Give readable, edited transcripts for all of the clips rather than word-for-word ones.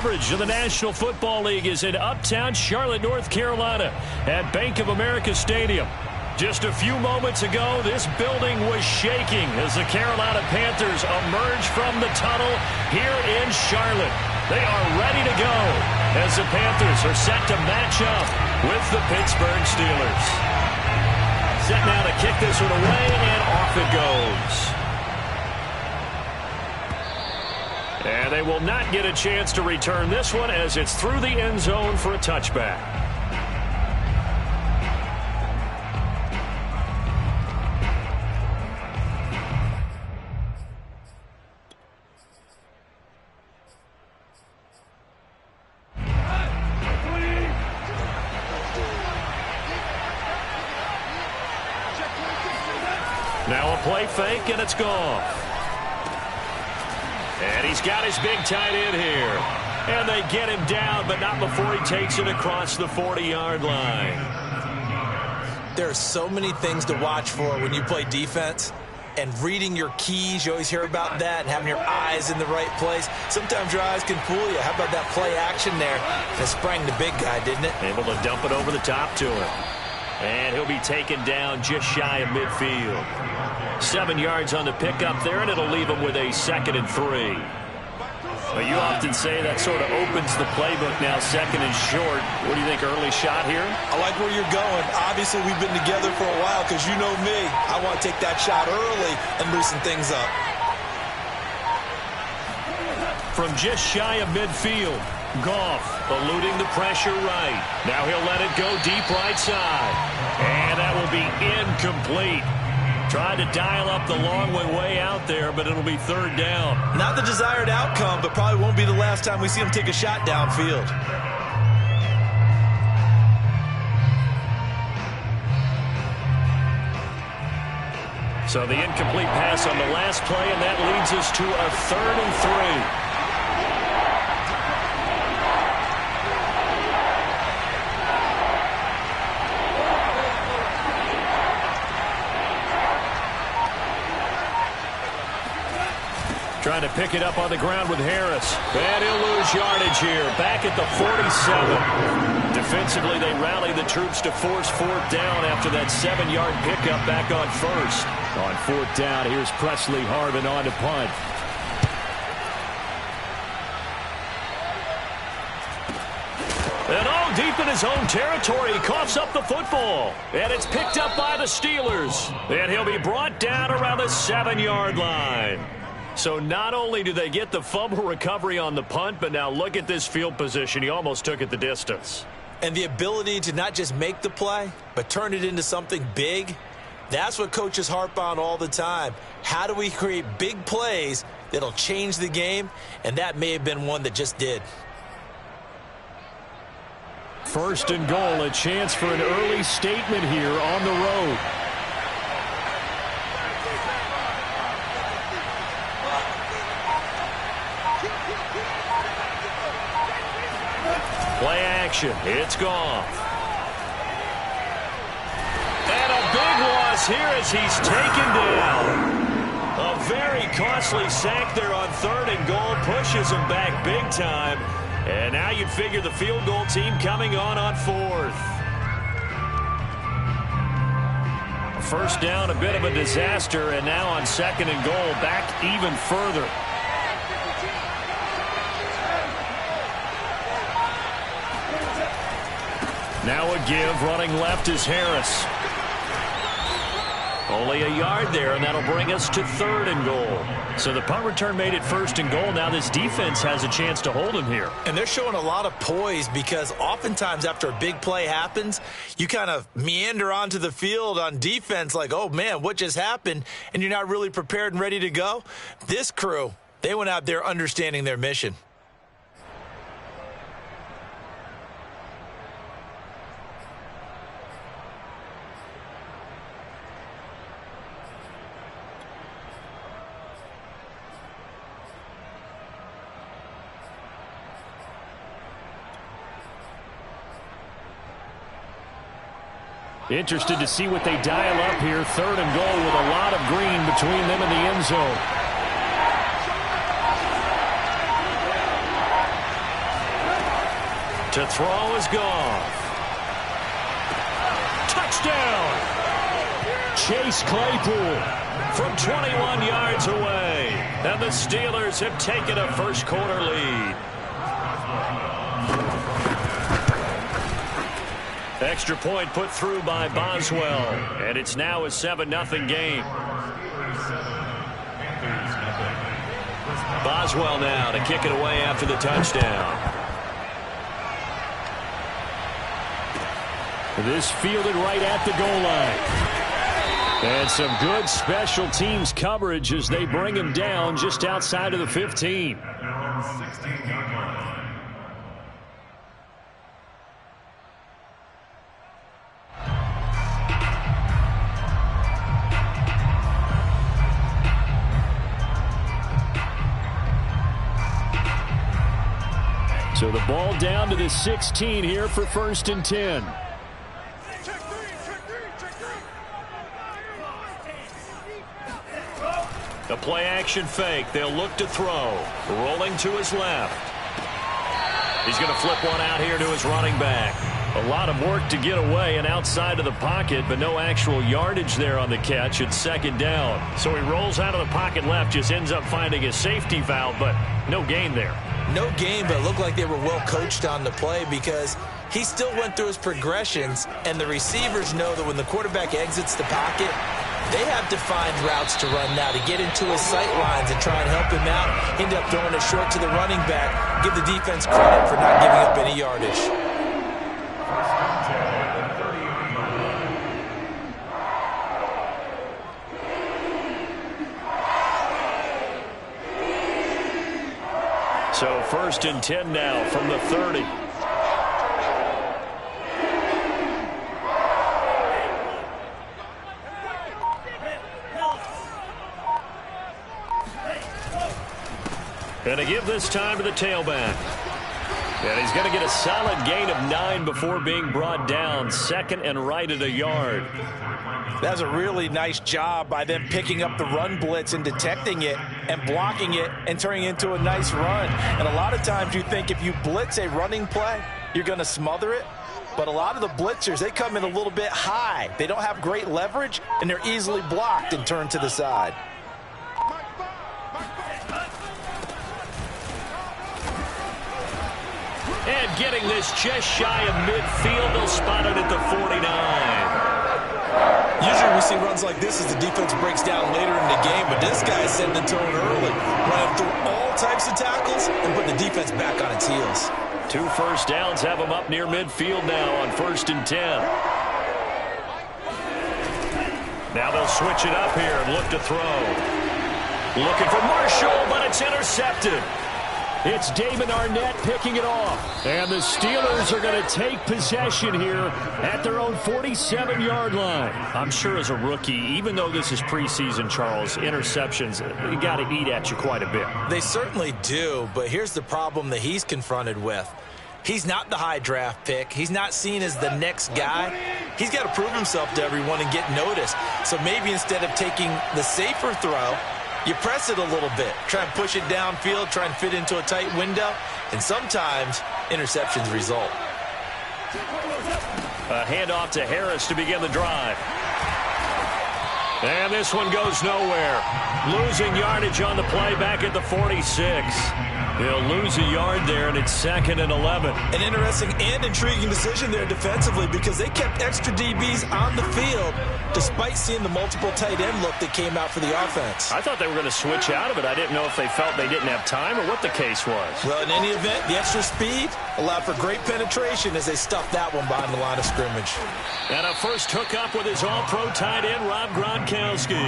coverage of the National Football League is in uptown Charlotte, North Carolina at Bank of America Stadium. Just a few moments ago, this building was shaking as the Carolina Panthers emerge from the tunnel here in Charlotte. They are ready to go as the Panthers are set to match up with the Pittsburgh Steelers. Set now to kick this one away, and off it goes. And they will not get a chance to return this one as it's through the end zone for a touchback. Now a play fake, and it's gone. And he's got his big tight end here. And they get him down, but not before he takes it across the 40-yard line. There are so many things to watch for when you play defense. And reading your keys, you always hear about that, and having your eyes in the right place. Sometimes your eyes can fool you. How about that play action there? That sprang the big guy, didn't it? Able to dump it over the top to him. And he'll be taken down just shy of midfield. 7 yards on the pickup there, and it'll leave him with a 2nd and 3. Well, you often say that sort of opens the playbook now, 2nd and short. What do you think, early shot here? I like where you're going. Obviously, we've been together for a while because you know me. I want to take that shot early and loosen things up. From just shy of midfield, Goff eluding the pressure right. Now he'll let it go deep right side. And that will be incomplete. Tried to dial up the long way out there, but it'll be 3rd down. Not the desired outcome, but probably won't be the last time we see him take a shot downfield. So the incomplete pass on the last play, and that leads us to a 3rd and 3. Trying to pick it up on the ground with Harris. And he'll lose yardage here. Back at the 47. Defensively, they rally the troops to force 4th down after that 7-yard pickup back on 1st. On 4th down, here's Presley Harvin on to punt. And all deep in his own territory, he coughs up the football. And it's picked up by the Steelers. And he'll be brought down around the 7-yard line. So not only do they get the fumble recovery on the punt, but now look at this field position. He almost took it the distance. And the ability to not just make the play, but turn it into something big, that's what coaches harp on all the time. How do we create big plays that'll change the game? And that may have been one that just did. 1st and goal, a chance for an early statement here on the road. Play action. It's gone. And a big loss here as he's taken down. A very costly sack there on 3rd and goal. Pushes him back big time. And now you'd figure the field goal team coming on 4th. 1st down, a bit of a disaster. And now on 2nd and goal, back even further. Now a give, running left is Harris. Only a yard there, and that'll bring us to 3rd and goal. So the punt return made it 1st and goal. Now this defense has a chance to hold him here. And they're showing a lot of poise because oftentimes after a big play happens, you kind of meander onto the field on defense like, oh, man, what just happened? And you're not really prepared and ready to go. This crew, they went out there understanding their mission. Interested to see what they dial up here. 3rd and goal with a lot of green between them and the end zone. To throw is Goff. Touchdown! Chase Claypool from 21 yards away. And the Steelers have taken a first-quarter lead. Extra point put through by Boswell. And it's now a 7-0 game. Boswell now to kick it away after the touchdown. This fielded right at the goal line. And some good special teams coverage as they bring him down just outside of the 15. So the ball down to the 16 here for 1st and 10. A play-action fake. They'll look to throw. Rolling to his left. He's going to flip one out here to his running back. A lot of work to get away and outside of the pocket, but no actual yardage there on the catch. It's 2nd down. So he rolls out of the pocket left, just ends up finding a safety valve, but no gain there. No gain, but it looked like they were well coached on the play because he still went through his progressions, and the receivers know that when the quarterback exits the pocket, they have to find routes to run now to get into his sight lines and try and help him out. End up throwing it short to the running back. Give the defense credit for not giving up any yardage. So 1st and 10 now from the 30. And to give this time to the tailback. And he's going to get a solid gain of 9 before being brought down. 2nd and right at a yard. That was a really nice job by them picking up the run blitz and detecting it and blocking it and turning it into a nice run. And a lot of times you think if you blitz a running play, you're going to smother it. But a lot of the blitzers, they come in a little bit high. They don't have great leverage, and they're easily blocked and turned to the side. And getting this just shy of midfield, they'll spot it at the 49. Usually we see runs like this as the defense breaks down later in the game, but this guy is setting the tone early, running through all types of tackles and putting the defense back on its heels. 2 first downs have him up near midfield now on 1st and 10. Now they'll switch it up here and look to throw. Looking for Marshall, but it's intercepted. It's Damon Arnett picking it off. And the Steelers are going to take possession here at their own 47-yard line. I'm sure as a rookie, even though this is preseason, Charles, interceptions, you got to eat at you quite a bit. They certainly do, but here's the problem that he's confronted with. He's not the high draft pick. He's not seen as the next guy. He's got to prove himself to everyone and get noticed. So maybe instead of taking the safer throw, you press it a little bit. Try and push it downfield, try and fit into a tight window, and sometimes interceptions result. A handoff to Harris to begin the drive. And this one goes nowhere. Losing yardage on the play back at the 46. He'll lose a yard there, and it's 2nd and 11. An interesting and intriguing decision there defensively because they kept extra DBs on the field despite seeing the multiple tight end look that came out for the offense. I thought they were going to switch out of it. I didn't know if they felt they didn't have time or what the case was. Well, in any event, the extra speed allowed for great penetration as they stuffed that one behind the line of scrimmage. And a first hookup with his all-pro tight end, Rob Gronkowski.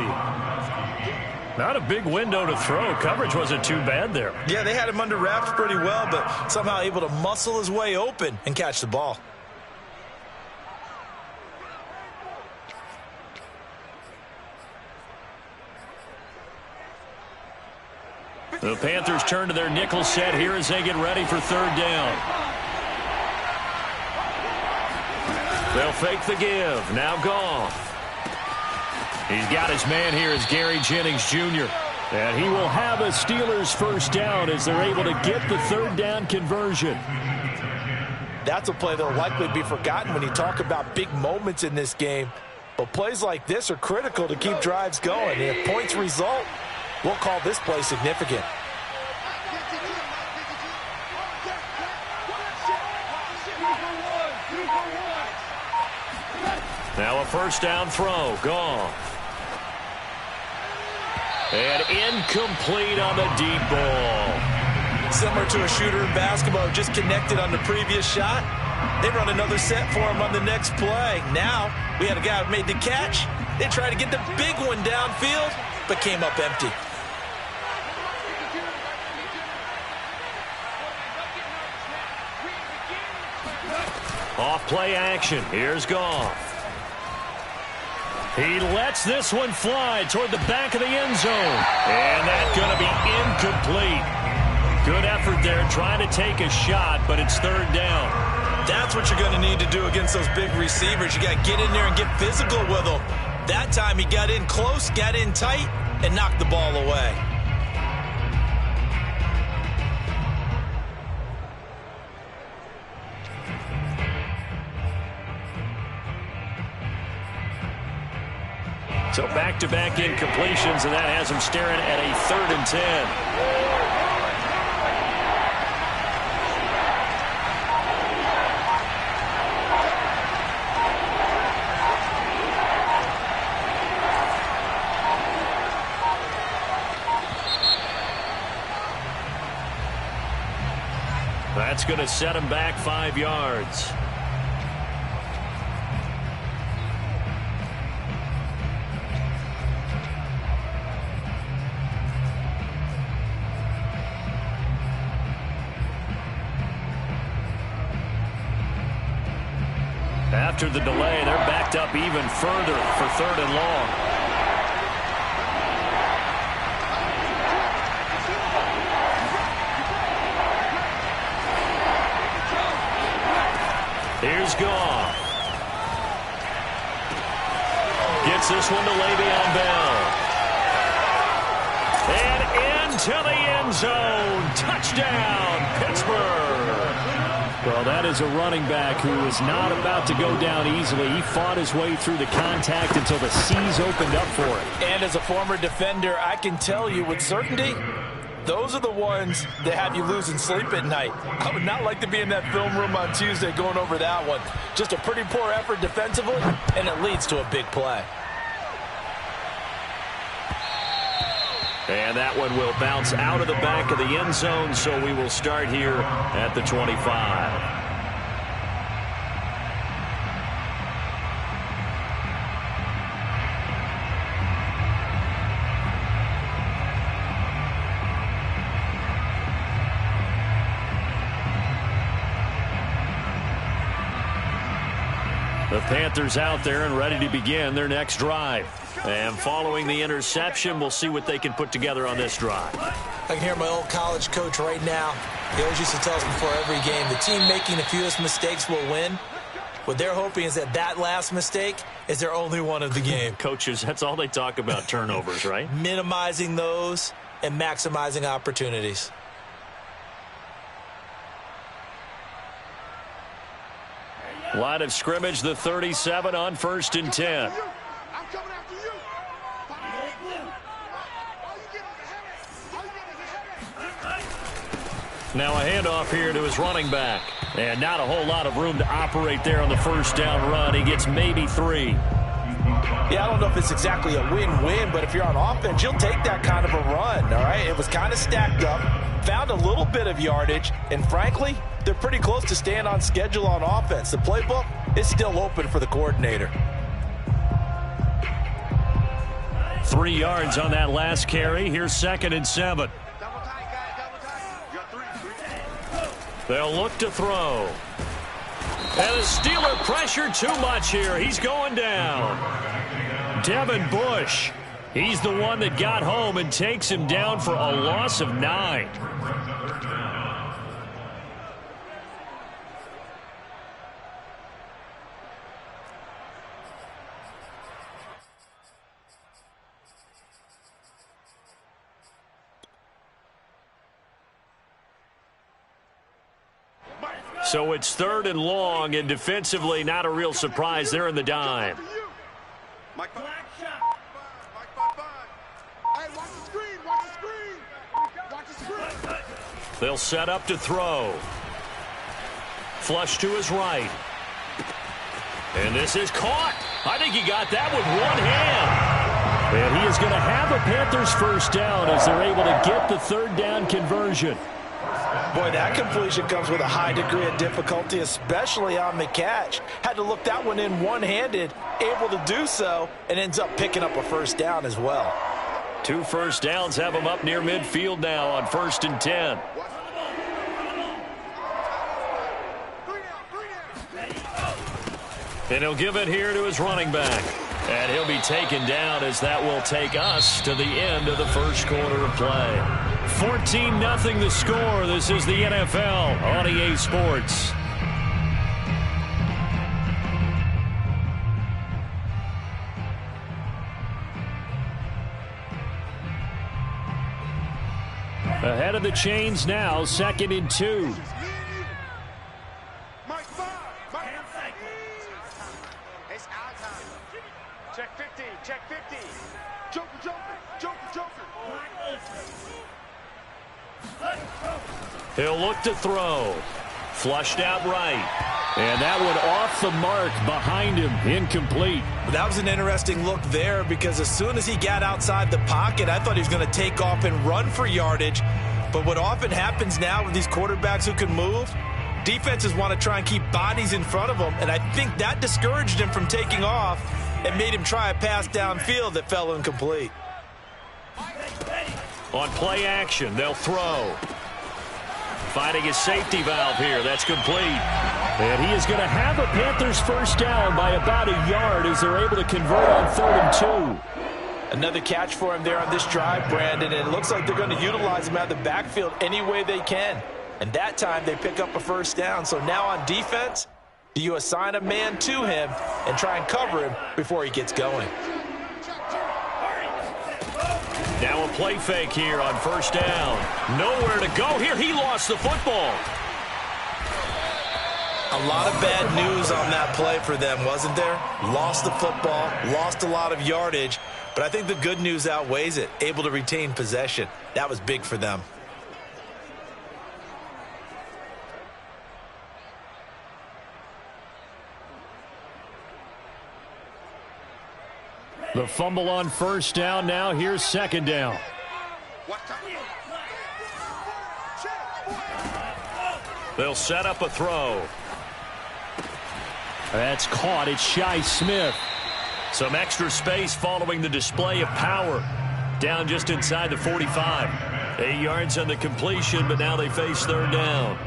Not a big window to throw. Coverage wasn't too bad there. Yeah, they had him under wraps pretty well, but somehow able to muscle his way open and catch the ball. The Panthers turn to their nickel set here as they get ready for 3rd down. They'll fake the give. Now Goff. He's got his man here as Gary Jennings Jr. And he will have a Steelers first down as they're able to get the 3rd down conversion. That's a play that will likely be forgotten when you talk about big moments in this game. But plays like this are critical to keep drives going. And if points result, we'll call this play significant. Now a first down throw, gone. And incomplete on the deep ball. Similar to a shooter in basketball, just connected on the previous shot. They run another set for him on the next play. Now, we had a guy who made the catch. They tried to get the big one downfield, but came up empty. Off play action. Here's Goff. He lets this one fly toward the back of the end zone. And that's going to be incomplete. Good effort there trying to take a shot, but it's third down. That's what you're going to need to do against those big receivers. You got to get in there and get physical with them. That time he got in close, got in tight, and knocked the ball away. So back-to-back incompletions, and that has him staring at a 3rd and 10. That's going to set him back 5 yards. After the delay, they're backed up even further for 3rd and long. Here's Goff. Gets this one to Le'Veon Bell. And into the end zone. Touchdown, Pittsburgh. Well, that is a running back who is not about to go down easily. He fought his way through the contact until the seas opened up for him. And as a former defender, I can tell you with certainty, those are the ones that have you losing sleep at night. I would not like to be in that film room on Tuesday going over that one. Just a pretty poor effort defensively, and it leads to a big play. And that one will bounce out of the back of the end zone, so we will start here at the 25. The Panthers out there and ready to begin their next drive. And following the interception, we'll see what they can put together on this drive. I can hear my old college coach right now. He always used to tell us before every game, the team making the fewest mistakes will win. What they're hoping is that last mistake is their only one of the game. Coaches, that's all they talk about, turnovers, right? Minimizing those and maximizing opportunities. Line of scrimmage, the 37 on 1st and 10. Now a handoff here to his running back. And not a whole lot of room to operate there on the first down run. He gets maybe 3. Yeah, I don't know if it's exactly a win-win, but if you're on offense, you'll take that kind of a run, all right? It was kind of stacked up, found a little bit of yardage, and frankly, they're pretty close to staying on schedule on offense. The playbook is still open for the coordinator. 3 yards on that last carry. Here's 2nd and 7. They'll look to throw. And the Steeler pressure too much here. He's going down. Devin Bush. He's the one that got home and takes him down for a loss of 9. So it's 3rd and long, and defensively not a real surprise. They're in the dime. They'll set up to throw. Flush to his right. And this is caught. I think he got that with one hand. And he is going to have a Panthers first down as they're able to get the 3rd down conversion. Boy, that completion comes with a high degree of difficulty, especially on the catch. Had to look that one in one-handed, able to do so, and ends up picking up a first down as well. 2 first downs have him up near midfield now on 1st and 10. And he'll give it here to his running back. And he'll be taken down as that will take us to the end of the first quarter of play. 14-0 the score. This is the NFL on EA Sports. Ahead of the chains now, 2nd and 2. Check 50, check 50. Joker, Joker, Joker, Joker. He'll look to throw. Flushed out right. And that one off the mark behind him, incomplete. That was an interesting look there because as soon as he got outside the pocket, I thought he was going to take off and run for yardage. But what often happens now with these quarterbacks who can move, defenses want to try and keep bodies in front of them, and I think that discouraged him from taking off and made him try a pass downfield that fell incomplete. On play action, they'll throw. Finding his safety valve here. That's complete. And he is going to have a Panthers first down by about a yard as they're able to convert on 3rd and 2. Another catch for him there on this drive, Brandon, and it looks like they're going to utilize him out of the backfield any way they can. And that time they pick up a first down. So now on defense, do you assign a man to him and try and cover him before he gets going? Now a play fake here on first down. Nowhere to go here. He lost the football. A lot of bad news on that play for them, wasn't there? Lost the football, lost a lot of yardage, but I think the good news outweighs it. Able to retain possession. That was big for them. The fumble on first down. Now here's 2nd down. They'll set up a throw. That's caught. It's Shi Smith. Some extra space following the display of power. Down just inside the 45. 8 yards on the completion, but now they face 3rd down.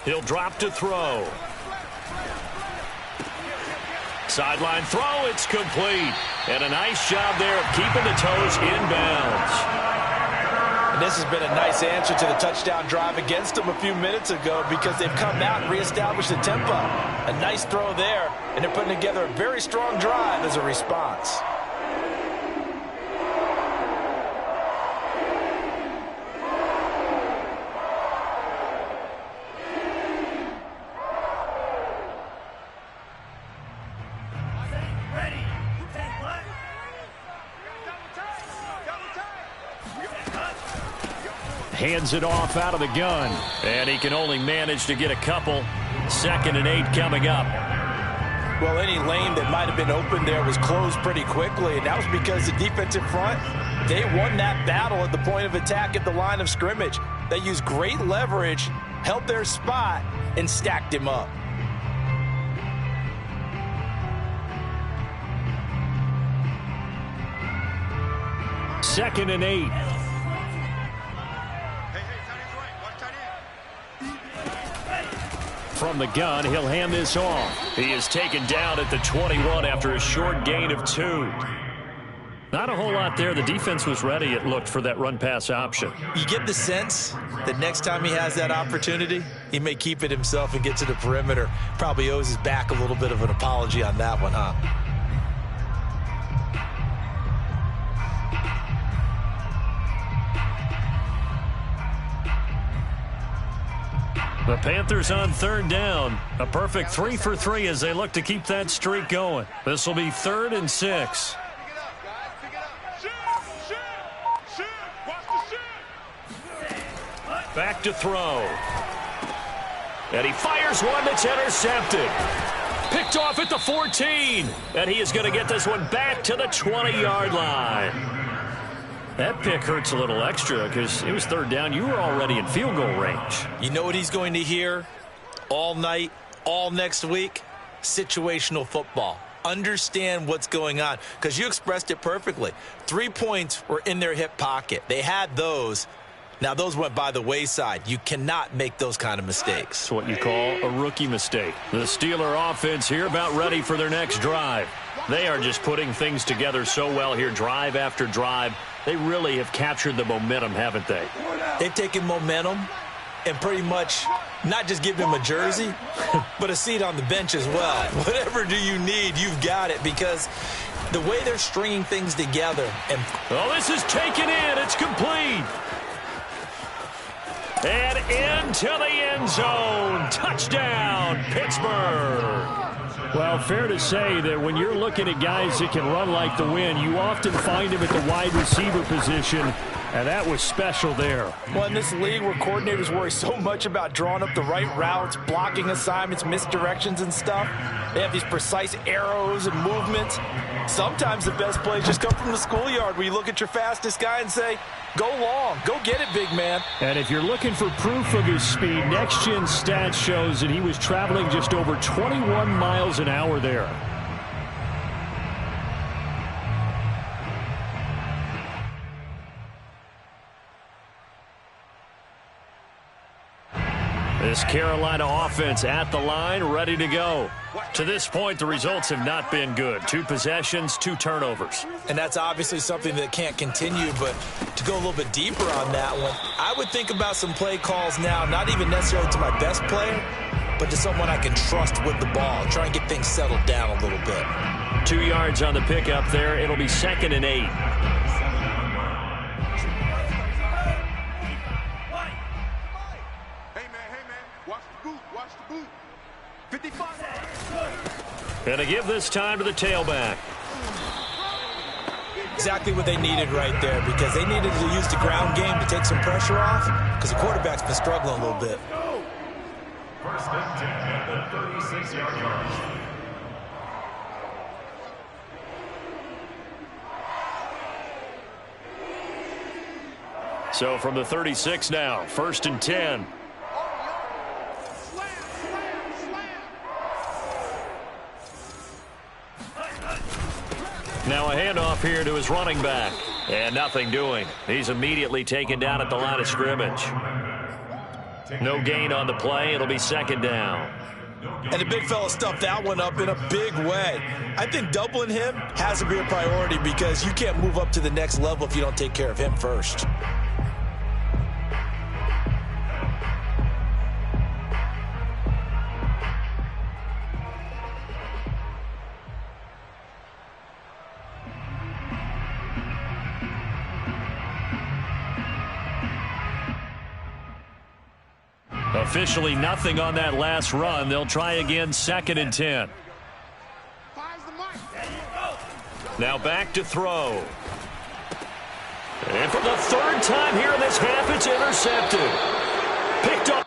He'll drop to throw. Sideline throw, it's complete. And a nice job there of keeping the toes inbounds. And this has been a nice answer to the touchdown drive against them a few minutes ago because they've come out and reestablished the tempo. A nice throw there, and they're putting together a very strong drive as a response. Hands it off out of the gun. And he can only manage to get a couple. 2nd and 8 coming up. Well, any lane that might have been open there was closed pretty quickly, and that was because the defensive front, they won that battle at the point of attack at the line of scrimmage. They used great leverage, held their spot, and stacked him up. Second and 8. From the gun, he'll hand this off. He is taken down at the 21 after a short gain of 2. Not a whole lot there. The defense was ready, it looked, for that run-pass option. You get the sense that next time he has that opportunity, he may keep it himself and get to the perimeter. Probably owes his back a little bit of an apology on that one, huh? The Panthers on 3rd down. A perfect 3 for 3 as they look to keep that streak going. This will be 3rd and 6. Back to throw. And he fires one that's intercepted. Picked off at the 14. And he is going to get this one back to the 20-yard line. That pick hurts a little extra because it was 3rd down. You were already in field goal range. You know what he's going to hear all night, all next week? Situational football. Understand what's going on, because you expressed it perfectly. 3 points were in their hip pocket. They had those. Now, those went by the wayside. You cannot make those kind of mistakes. It's what you call a rookie mistake. The Steeler offense here about ready for their next drive. They are just putting things together so well here, drive after drive. They really have captured the momentum, haven't they? They've taken momentum and pretty much not just give him a jersey, but a seat on the bench as well. Whatever do you need, you've got it, because the way they're stringing things together. And this is taken in. It's complete. And into the end zone. Touchdown, Pittsburgh. Well, fair to say that when you're looking at guys that can run like the wind, you often find them at the wide receiver position, and that was special there. Well, in this league where coordinators worry so much about drawing up the right routes, blocking assignments, misdirections and stuff, they have these precise arrows and movements. Sometimes the best plays just come from the schoolyard where you look at your fastest guy and say, go long, go get it, big man. And if you're looking for proof of his speed, Next Gen Stats shows that he was traveling just over 21 miles an hour there. This Carolina offense at the line, ready to go. To this point, the results have not been good. 2 possessions, 2 turnovers. And that's obviously something that can't continue, but to go a little bit deeper on that one, I would think about some play calls now, not even necessarily to my best player, but to someone I can trust with the ball, try and get things settled down a little bit. 2 yards on the pickup there. It'll be 2nd and 8. And to give this time to the tailback. Exactly what they needed right there, because they needed to use the ground game to take some pressure off, because the quarterback's been struggling a little bit. 1st and 10 at the 36-yard line. So from the 36 now, 1st and 10. Now a handoff here to his running back. And nothing doing. He's immediately taken down at the line of scrimmage. No gain on the play. It'll be 2nd down. And the big fella stuffed that one up in a big way. I think doubling him has to be a priority, because you can't move up to the next level if you don't take care of him first. Officially nothing on that last run. They'll try again, 2nd and 10. Now back to throw. And for the 3rd time here in this half, it's intercepted. Picked up.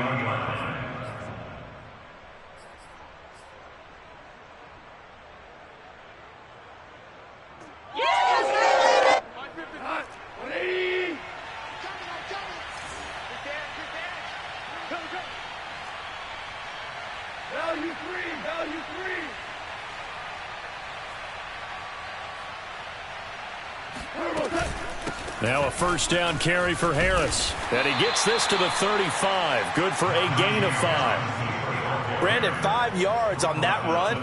6-yard line. Now a first down carry for Harris. And he gets this to the 35. Good for a gain of 5. Brandon, 5 yards on that run.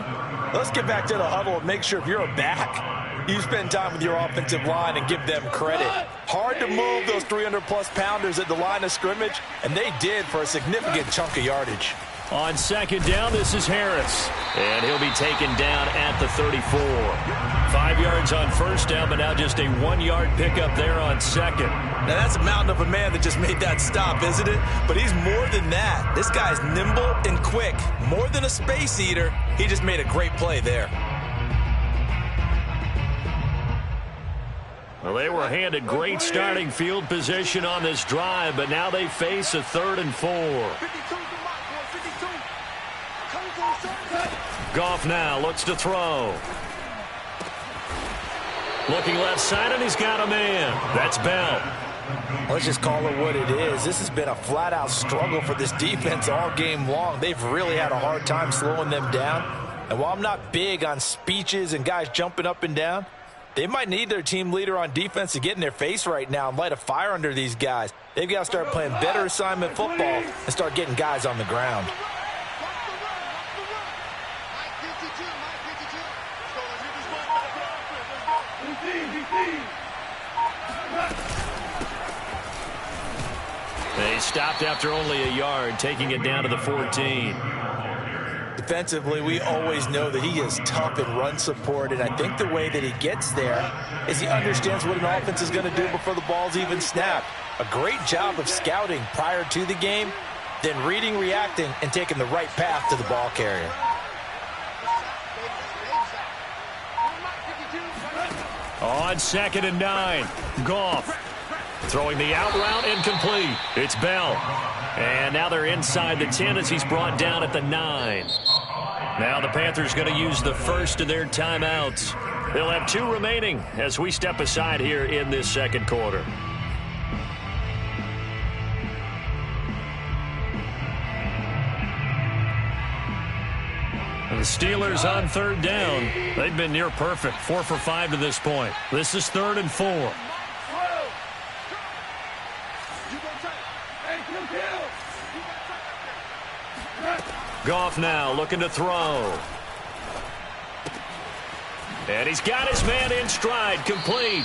Let's get back to the huddle and make sure if you're a back, you spend time with your offensive line and give them credit. Hard to move those 300-plus pounders at the line of scrimmage, and they did for a significant chunk of yardage. On second down, this is Harris. And he'll be taken down at the 34. 5 yards on first down, but now just a 1-yard pickup there on second. Now, that's a mountain of a man that just made that stop, isn't it? But he's more than that. This guy's nimble and quick. More than a space eater. He just made a great play there. Well, they were handed great starting field position on this drive, but now they face a 3rd and 4. Goff now looks to throw. Looking left side, and he's got a man. That's Bell. Let's just call it what it is. This has been a flat-out struggle for this defense all game long. They've really had a hard time slowing them down. And while I'm not big on speeches and guys jumping up and down, they might need their team leader on defense to get in their face right now and light a fire under these guys. They've got to start playing better assignment football and start getting guys on the ground. They stopped after only a yard, taking it down to the 14. Defensively, we always know that he is tough in run support, and I think the way that he gets there is he understands what an offense is going to do before the ball's even snapped. A great job of scouting prior to the game, then reading, reacting, and taking the right path to the ball carrier. On 2nd and 9, Goff throwing the out route, incomplete. It's Bell. And now they're inside the 10 as he's brought down at the 9. Now the Panthers going to use the first of their timeouts. They'll have 2 remaining as we step aside here in this second quarter. The Steelers on 3rd down. They've been near perfect, 4 for 5 to this point. This is 3rd and 4. Goff now looking to throw. And he's got his man in stride, complete.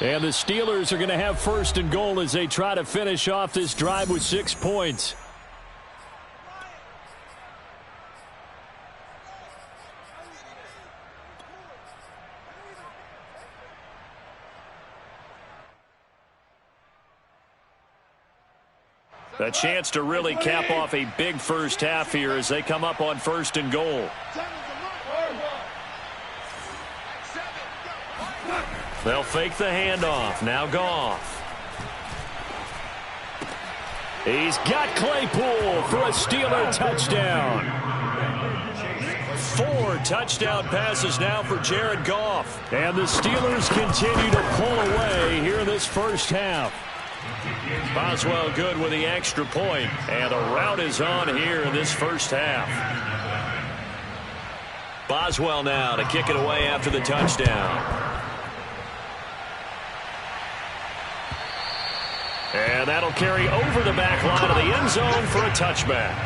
And the Steelers are going to have 1st and goal as they try to finish off this drive with 6 points. A chance to really cap off a big first half here as they come up on 1st and goal. They'll fake the handoff. Now Goff. He's got Claypool for a Steeler touchdown. 4 touchdown passes now for Jared Goff. And the Steelers continue to pull away here in this first half. Boswell good with the extra point, and the route is on here in this first half. Boswell now to kick it away after the touchdown. And that'll carry over the back line of the end zone for a touchback.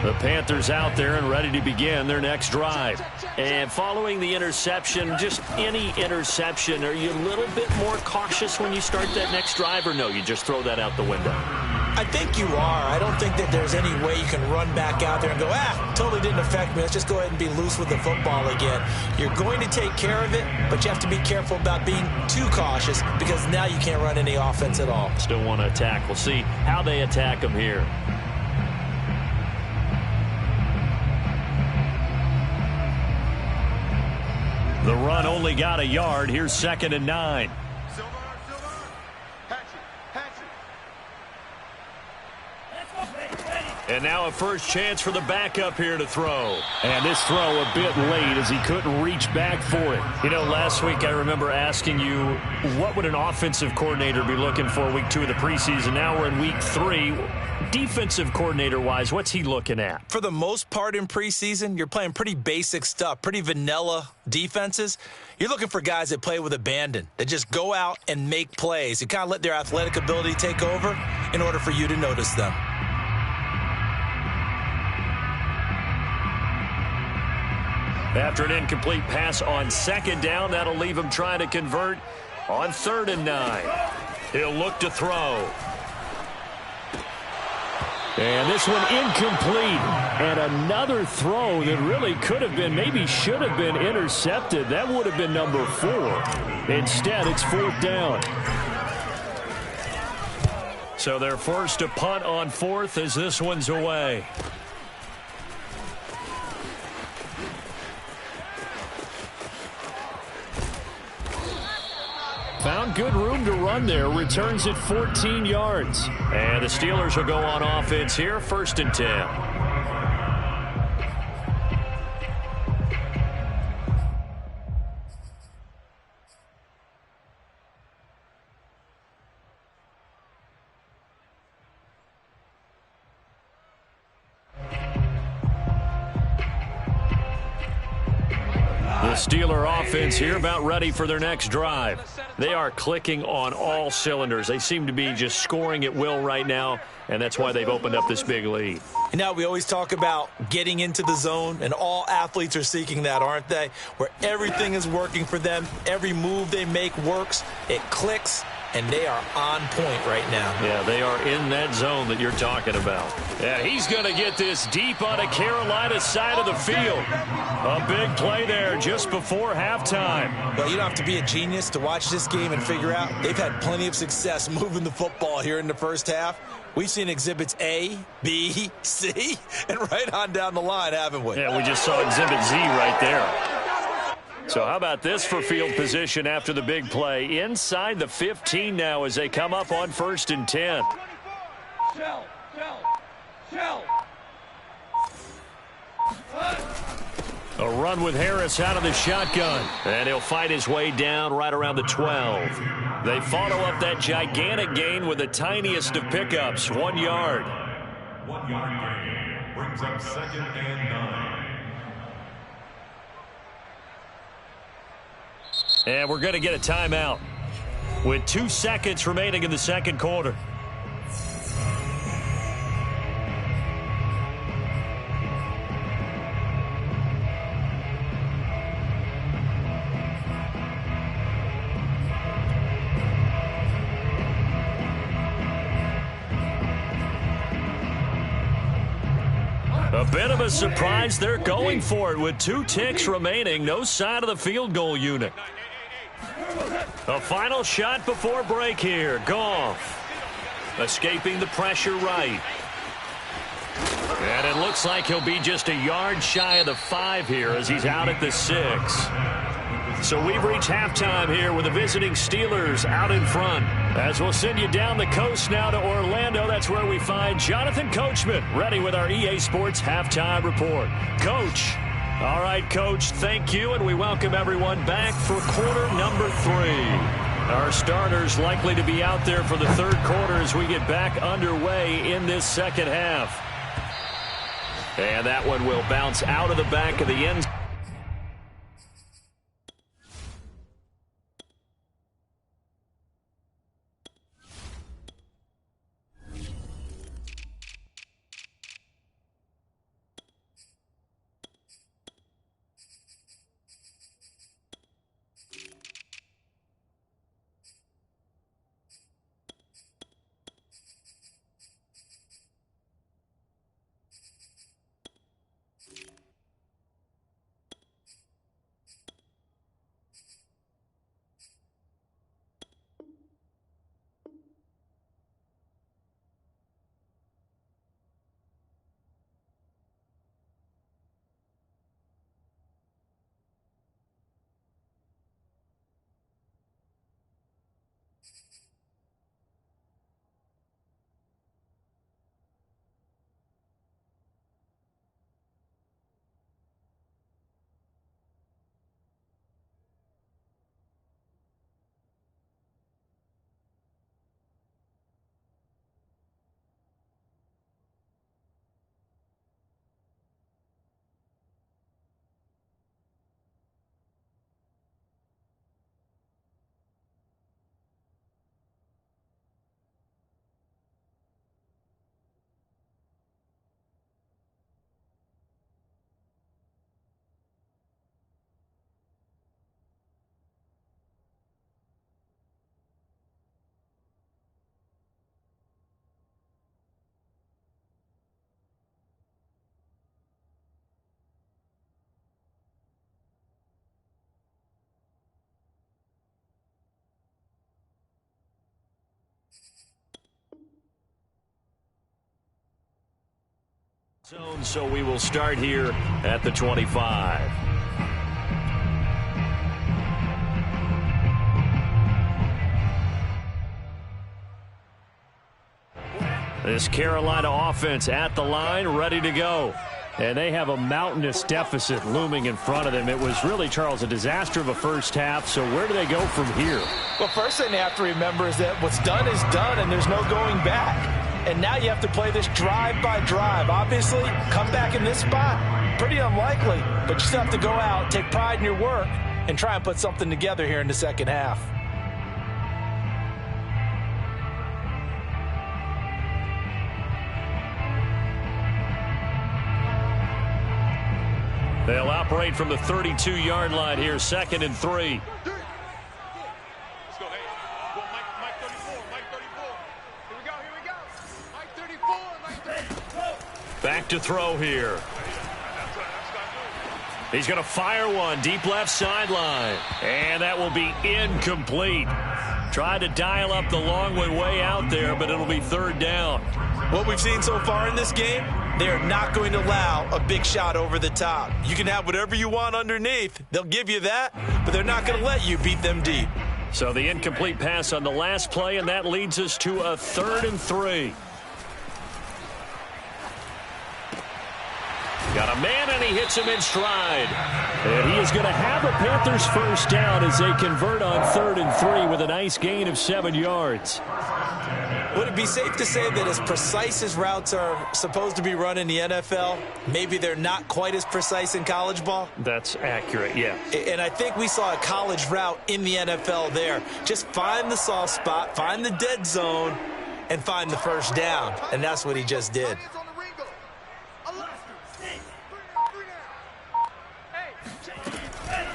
The Panthers out there and ready to begin their next drive. And following the interception, just any interception, are you a little bit more cautious when you start that next drive, or no, you just throw that out the window? I think you are. I don't think that there's any way you can run back out there and go, totally didn't affect me. Let's just go ahead and be loose with the football again. You're going to take care of it, but you have to be careful about being too cautious because now you can't run any offense at all. Still want to attack. We'll see how they attack them here. The run only got a yard. Here's 2nd and 9. And now a first chance for the backup here to throw. And this throw a bit late as he couldn't reach back for it. You know, last week I remember asking you, what would an offensive coordinator be looking for week 2 of the preseason? Now we're in week 3. Defensive coordinator-wise, what's he looking at? For the most part in preseason, you're playing pretty basic stuff, pretty vanilla defenses. You're looking for guys that play with abandon, that just go out and make plays. You kind of let their athletic ability take over in order for you to notice them. After an incomplete pass on 2nd down, that'll leave him trying to convert on 3rd and 9. He'll look to throw. And this one incomplete. And another throw that really could have been, maybe should have been intercepted. That would have been number 4. Instead, it's 4th down. So they're forced to punt on 4th as this one's away. Found good room to run there. Returns it 14 yards. And the Steelers will go on offense here. 1st and 10. Steeler offense here about ready for their next drive. They are clicking on all cylinders. They seem to be just scoring at will right now, and that's why they've opened up this big lead. And now we always talk about getting into the zone, and all athletes are seeking that, aren't they? Where everything is working for them. Every move they make works. It clicks, and they are on point right now. Yeah, they are in that zone that you're talking about. Yeah, he's going to get this deep on a Carolina side of the field. A big play there just before halftime. Well, you don't have to be a genius to watch this game and figure out they've had plenty of success moving the football here in the first half. We've seen exhibits A, B, C, and right on down the line, haven't we? Yeah, we just saw exhibit Z right there. So how about this for field position after the big play? Inside the 15 now as they come up on 1st and 10. A run with Harris out of the shotgun. And he'll fight his way down right around the 12. They follow up that gigantic gain with the tiniest of pickups, 1 yard. 1 yard gain brings up 2nd and 9. And we're going to get a timeout with 2 seconds remaining in the second quarter. A bit of a surprise. They're going for it with 2 ticks remaining. No sign of the field goal unit. A final shot before break here. Goff escaping the pressure right. And it looks like he'll be just a yard shy of the 5 here as he's out at the 6. So we've reached halftime here with the visiting Steelers out in front. As we'll send you down the coast now to Orlando, that's where we find Jonathan Coachman ready with our EA Sports Halftime Report. Coach. All right, Coach, thank you, and we welcome everyone back for quarter number 3. Our starters likely to be out there for the third quarter as we get back underway in this second half. And that one will bounce out of the back of the end zone. So we will start here at the 25. This Carolina offense at the line, ready to go. And they have a mountainous deficit looming in front of them. It was really, Charles, a disaster of a first half. So where do they go from here? Well, first thing they have to remember is that what's done is done, and there's no going back. And now you have to play this drive by drive. Obviously, come back in this spot, pretty unlikely. But you still have to go out, take pride in your work, and try and put something together here in the second half. They'll operate from the 32-yard line here, 2nd and 3. Let's go, hey. Go, Mike 34, Mike 34. Here we go. Mike 34, Mike 34. Back to throw here. He's going to fire one deep left sideline. And that will be incomplete. Tried to dial up the long way out there, but it'll be 3rd down. What we've seen so far in this game, they are not going to allow a big shot over the top. You can have whatever you want underneath. They'll give you that, but they're not going to let you beat them deep. So the incomplete pass on the last play, and that leads us to a 3rd and 3. Got a man, and he hits him in stride. And he is going to have a Panthers first down as they convert on 3rd and 3 with a nice gain of 7 yards. Would it be safe to say that as precise as routes are supposed to be run in the NFL, maybe they're not quite as precise in college ball? That's accurate, yeah. And I think we saw a college route in the NFL there. Just find the soft spot, find the dead zone, and find the first down. And that's what he just did.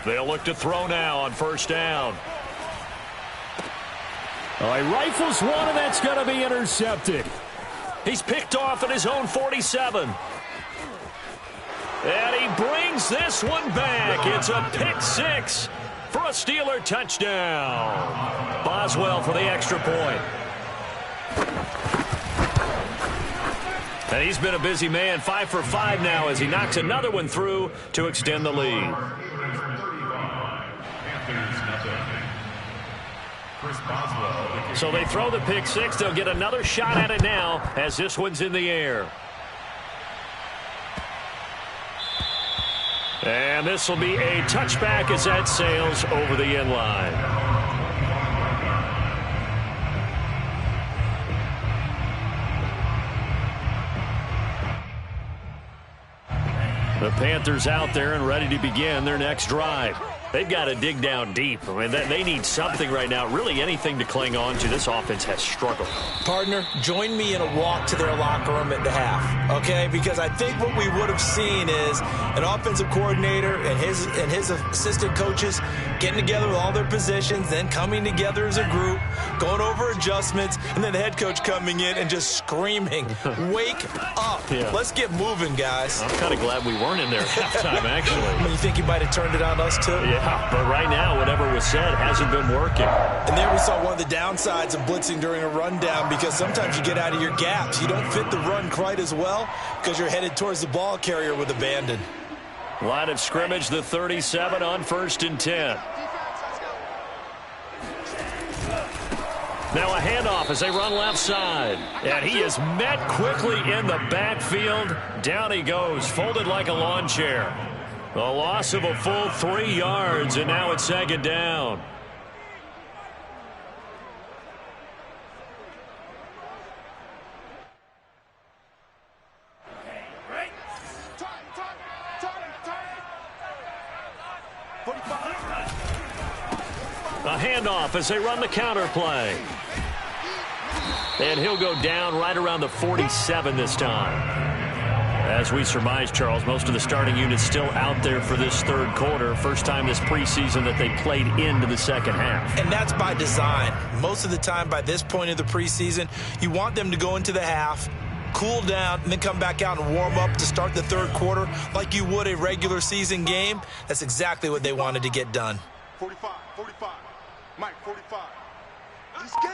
They'll look to throw now on 1st down. Oh, he rifles one, and that's going to be intercepted. He's picked off at his own 47. And he brings this one back. It's a pick 6 for a Steeler touchdown. Boswell for the extra point. And he's been a busy man, 5 for 5 now as he knocks another one through to extend the lead. So they throw the pick 6. They'll get another shot at it now as this one's in the air. And this will be a touchback as that sails over the end line. The Panthers out there and ready to begin their next drive. They've got to dig down deep. I mean, they need something right now, really anything to cling on to. This offense has struggled. Partner, join me in a walk to their locker room at the half, okay? Because I think what we would have seen is an offensive coordinator and his assistant coaches getting together with all their positions, then coming together as a group, going over adjustments, and then the head coach coming in and just screaming, wake up. Yeah. Let's get moving, guys. I'm kind of glad we weren't in there at halftime, actually. I mean, you think he might have turned it on us, too? Yeah, but right now, whatever was said hasn't been working. And there we saw one of the downsides of blitzing during a rundown, because sometimes you get out of your gaps. You don't fit the run quite as well because you're headed towards the ball carrier with abandon. Line of scrimmage, the 37 on 1st and 10. Now a handoff as they run left side. And he is met quickly in the backfield. Down he goes, folded like a lawn chair. A loss of a full 3 yards, and now it's 2nd down. A handoff as they run the counter play. And he'll go down right around the 47 this time. As we surmise, Charles, most of the starting unit's still out there for this 3rd quarter. First time this preseason that they played into the 2nd half. And that's by design. Most of the time by this point of the preseason, you want them to go into the half, cool down, and then come back out and warm up to start the 3rd quarter like you would a regular season game. That's exactly what they wanted to get done. 45, Mike, 45. He's scared.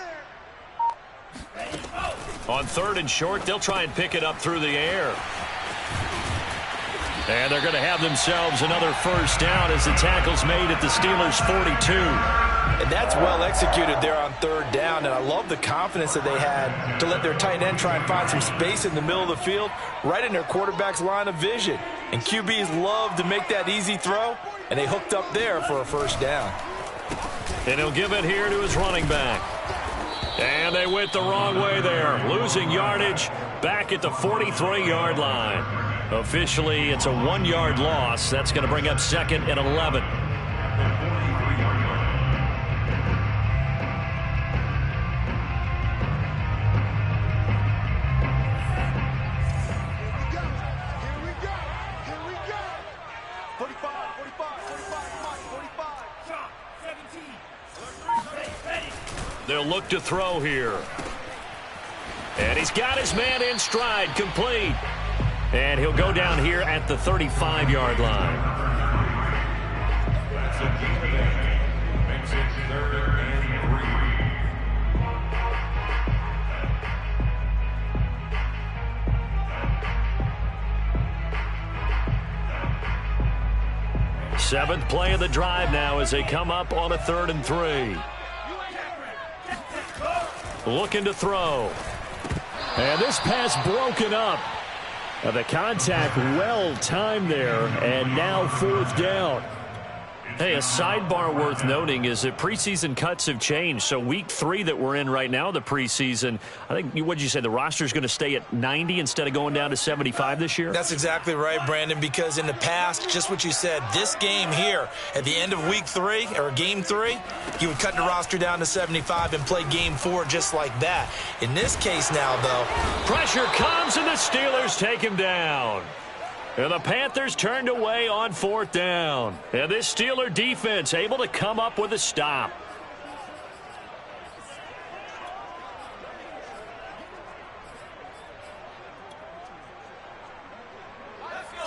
On 3rd and short, they'll try and pick it up through the air. And they're going to have themselves another first down as the tackle's made at the Steelers' 42. And that's well executed there on third down, and I love the confidence that they had to let their tight end try and find some space in the middle of the field, right in their quarterback's line of vision. And QBs love to make that easy throw, and they hooked up there for a first down. And he'll give it here to his running back. And they went the wrong way there, losing yardage back at the 43-yard line. Officially, it's a 1-yard loss. That's going to bring up 2nd and 11. They'll look to throw here. And he's got his man in stride, complete. And he'll go down here at the 35-yard line. That's a game event. Makes it 3rd and 3. 7th play of the drive now as they come up on a 3rd and 3. Looking to throw. And this pass broken up. The contact well timed there, and now 4th down. Hey, a sidebar worth noting is that preseason cuts have changed. So week 3 that we're in right now, the preseason, I think, what did you say, the roster's going to stay at 90 instead of going down to 75 this year? That's exactly right, Brandon, because in the past, just what you said, this game here, at the end of week 3, or game 3, you would cut the roster down to 75 and play game 4 just like that. In this case now, though, pressure comes and the Steelers take him down. And the Panthers turned away on 4th down. And this Steeler defense able to come up with a stop.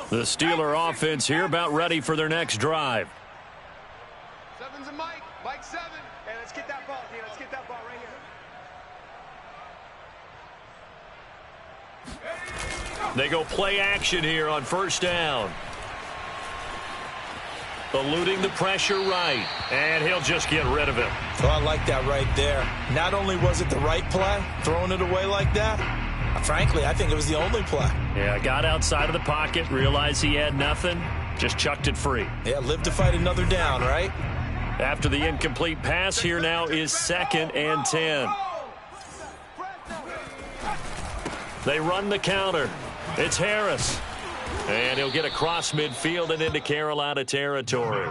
The Steeler offense here about ready for their next drive. 7's a Mike. Mike 7. Hey, let's get that ball, Dean. Let's get that ball right here. They go play action here on 1st down. Eluding the pressure right. And he'll just get rid of him. oh, I like that right there. Not only was it the right play, throwing it away like that, frankly, I think it was the only play. Yeah, got outside of the pocket, realized he had nothing, just chucked it free. Yeah, live to fight another down, right? After the incomplete pass, here now is 2nd and 10. They run the counter. It's Harris. And he'll get across midfield and into Carolina territory.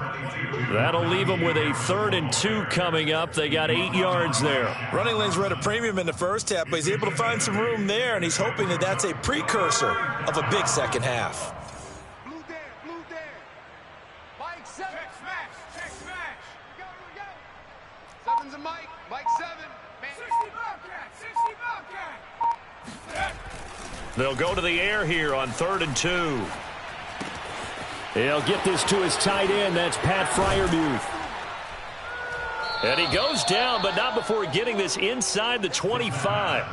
That'll leave them with a 3rd and 2 coming up. They got 8 yards there. Running lanes were at a premium in the first half, but he's able to find some room there, and he's hoping that that's a precursor of a big second half. Blue there, blue there. Mike 7. Check smash, check smash. Here we go. 7's a Mike. Mike 7. Man. 60 Bobcat, 60 Bobcat. They'll go to the air here on 3rd and 2. He'll get this to his tight end. That's Pat Freiermuth. And he goes down, but not before getting this inside the 25.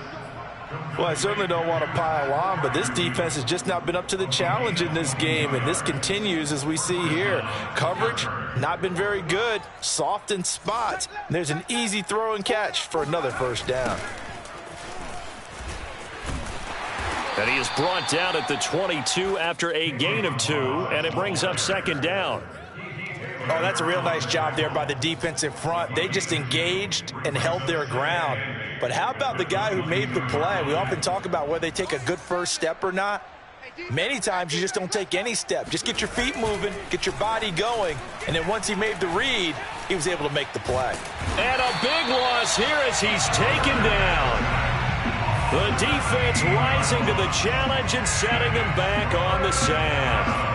Well, I certainly don't want to pile on, but this defense has just not been up to the challenge in this game, and this continues as we see here. Coverage, not been very good, soft in spots. And there's an easy throw and catch for another first down. And he is brought down at the 22 after a gain of 2, and it brings up 2nd down. Oh, that's a real nice job there by the defensive front. They just engaged and held their ground. But how about the guy who made the play? We often talk about whether they take a good first step or not. Many times you just don't take any step. Just get your feet moving, get your body going, and then once he made the read, he was able to make the play. And a big loss here as he's taken down. The defense rising to the challenge and setting him back on the sand.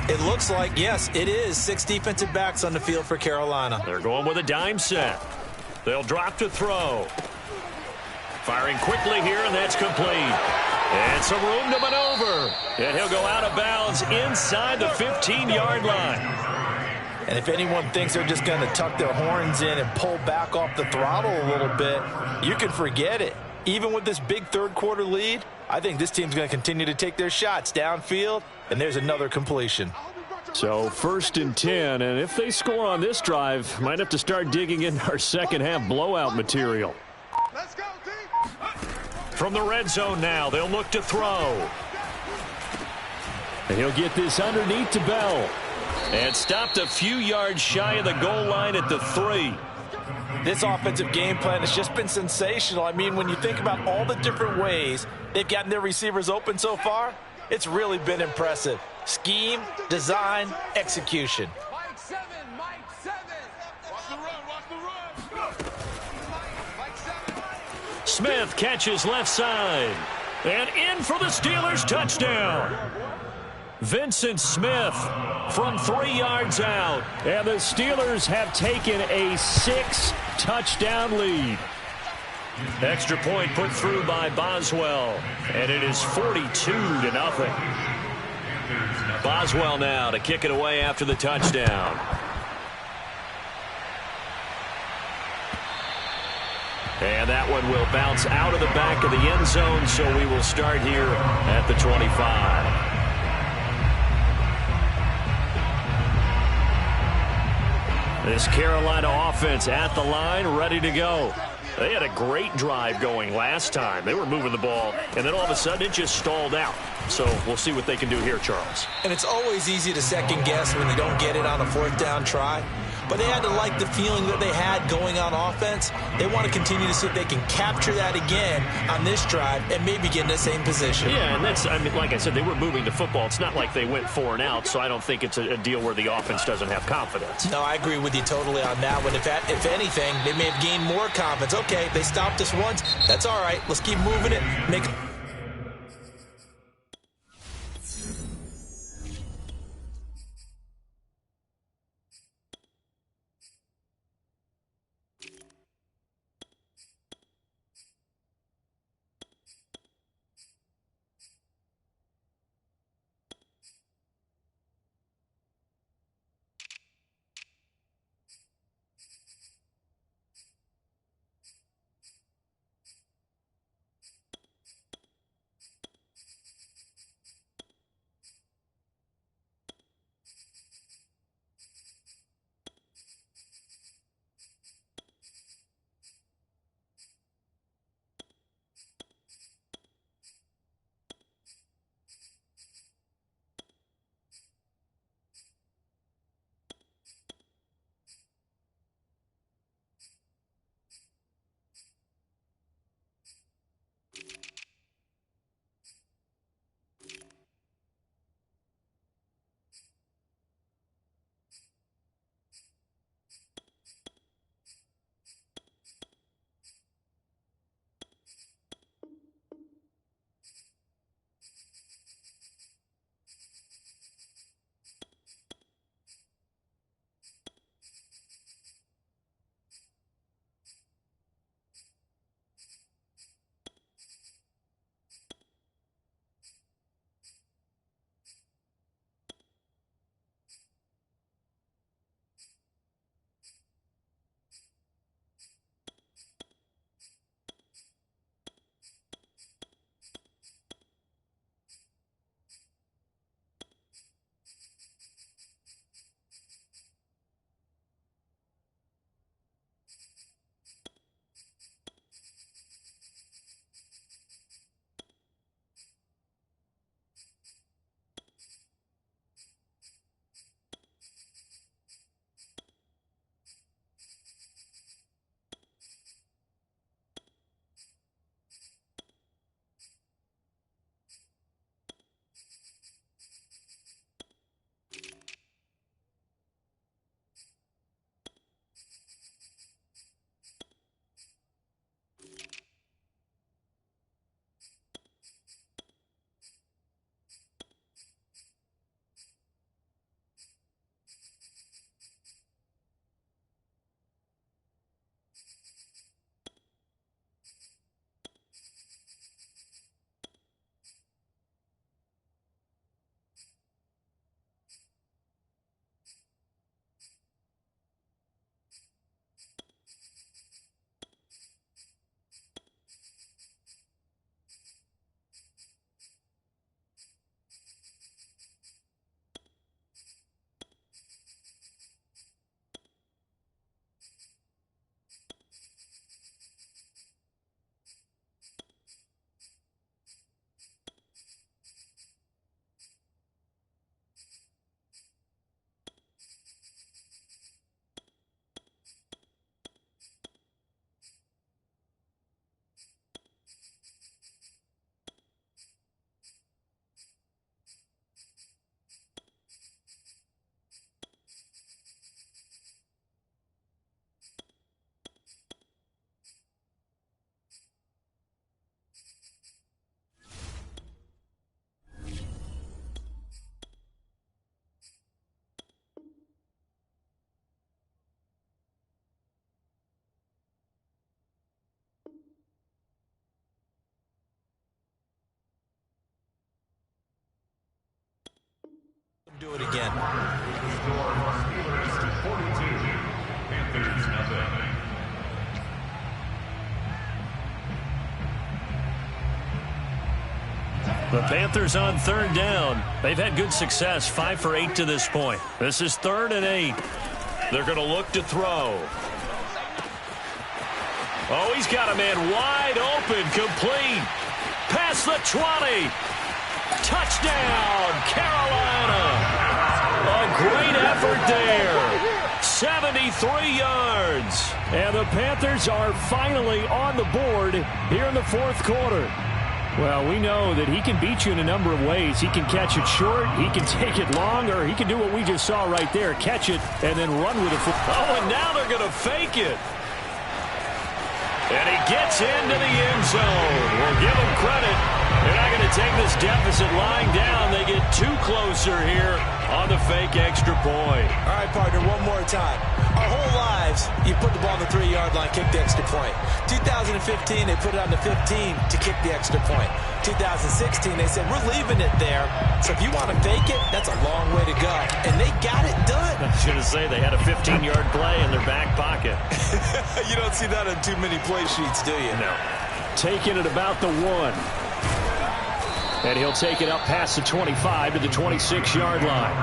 It looks like, yes, it is 6 defensive backs on the field for Carolina. They're going with a dime set. They'll drop to throw. Firing quickly here, and that's complete. And some room to maneuver. And he'll go out of bounds inside the 15-yard line. And if anyone thinks they're just going to tuck their horns in and pull back off the throttle a little bit, you can forget it. Even with this big third-quarter lead, I think this team's going to continue to take their shots downfield, and there's another completion. So 1st and 10, and if they score on this drive, might have to start digging in our second-half blowout material. Let's go, team. From the red zone now, they'll look to throw. And he'll get this underneath to Bell. And stopped a few yards shy of the goal line at the 3. This offensive game plan has just been sensational. I mean, when you think about all the different ways they've gotten their receivers open so far, it's really been impressive. Scheme, design, execution. Mike 7, Mike 7. Watch the run, watch the run. Mike 7. Smith catches left side. And in for the Steelers touchdown. Vincent Smith from 3 yards out. And the Steelers have taken a 6-touchdown lead. Extra point put through by Boswell. And it is 42-0. Boswell now to kick it away after the touchdown. And that one will bounce out of the back of the end zone, so we will start here at the 25. This Carolina offense at the line, ready to go. They had a great drive going last time. They were moving the ball, and then all of a sudden it just stalled out. So we'll see what they can do here, Charles. And it's always easy to second guess when you don't get it on a 4th down try. But they had to like the feeling that they had going on offense. They want to continue to see if they can capture that again on this drive and maybe get in the same position. Yeah, and that's, I mean, like I said, they were moving the football. It's not like they went 4 and out, so I don't think it's a deal where the offense doesn't have confidence. No, I agree with you totally on that one. If anything, they may have gained more confidence. Okay, they stopped us once. That's all right. Let's keep moving it. Make it. Do it again. Score for Steelers 42. Panthers nothing. The Panthers on third down. They've had good success, 5 for 8 to this point. This is 3rd and 8. They're going to look to throw. Oh, he's got a man wide open, complete. Past the 20. Touchdown, Carolina. A great effort there. 73 yards. And the Panthers are finally on the board here in the 4th quarter. Well, we know that he can beat you in a number of ways. He can catch it short, he can take it long, or he can do what we just saw right there, catch it and then run with it. Oh, and now they're going to fake it. And he gets into the end zone. We'll give him credit. They're not going to take this deficit lying down. They get too closer here on the fake extra point. All right, partner, one more time. Our whole lives, you put the ball on the 3-yard line, kick the extra point. 2015, they put it on the 15 to kick the extra point. 2016, they said, we're leaving it there. So if you want to fake it, that's a long way to go. And they got it done. I was going to say they had a 15-yard play in their back pocket. You don't see that on too many play sheets, do you? No. Taking it about the 1. And he'll take it up past the 25 to the 26-yard line.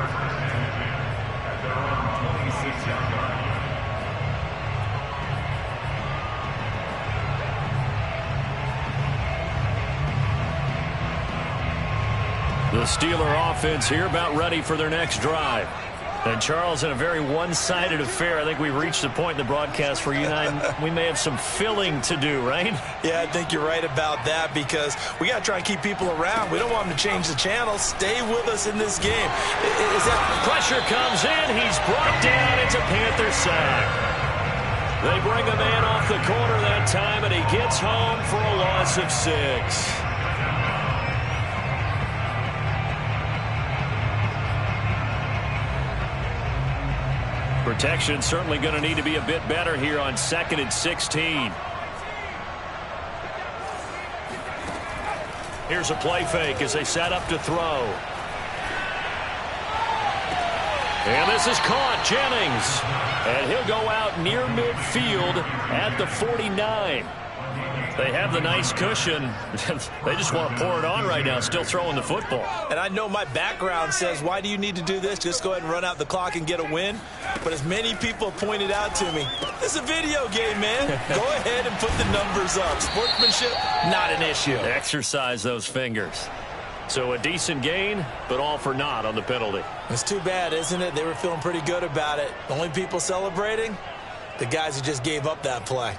The Steeler offense here about ready for their next drive. And Charles, in a very one-sided affair, I think we've reached the point in the broadcast where you and I, we may have some filling to do, right? Yeah, I think you're right about that because we got to try and keep people around. We don't want them to change the channel. Stay with us in this game. Pressure comes in. He's brought down. It's a Panther sack. They bring a man off the corner that time, and he gets home for a loss of 6. Protection certainly going to need to be a bit better here on 2nd and 16. Here's a play fake as they set up to throw. And this is caught, Jennings. And he'll go out near midfield at the 49. They have the nice cushion. They just want to pour it on right now, still throwing the football. And I know my background says, why do you need to do this? Just go ahead and run out the clock and get a win. But as many people pointed out to me, this is a video game, man. Go ahead and put the numbers up. Sportsmanship, not an issue. Exercise those fingers. So a decent gain, but all for naught on the penalty. It's too bad, isn't it? They were feeling pretty good about it. The only people celebrating, the guys who just gave up that play.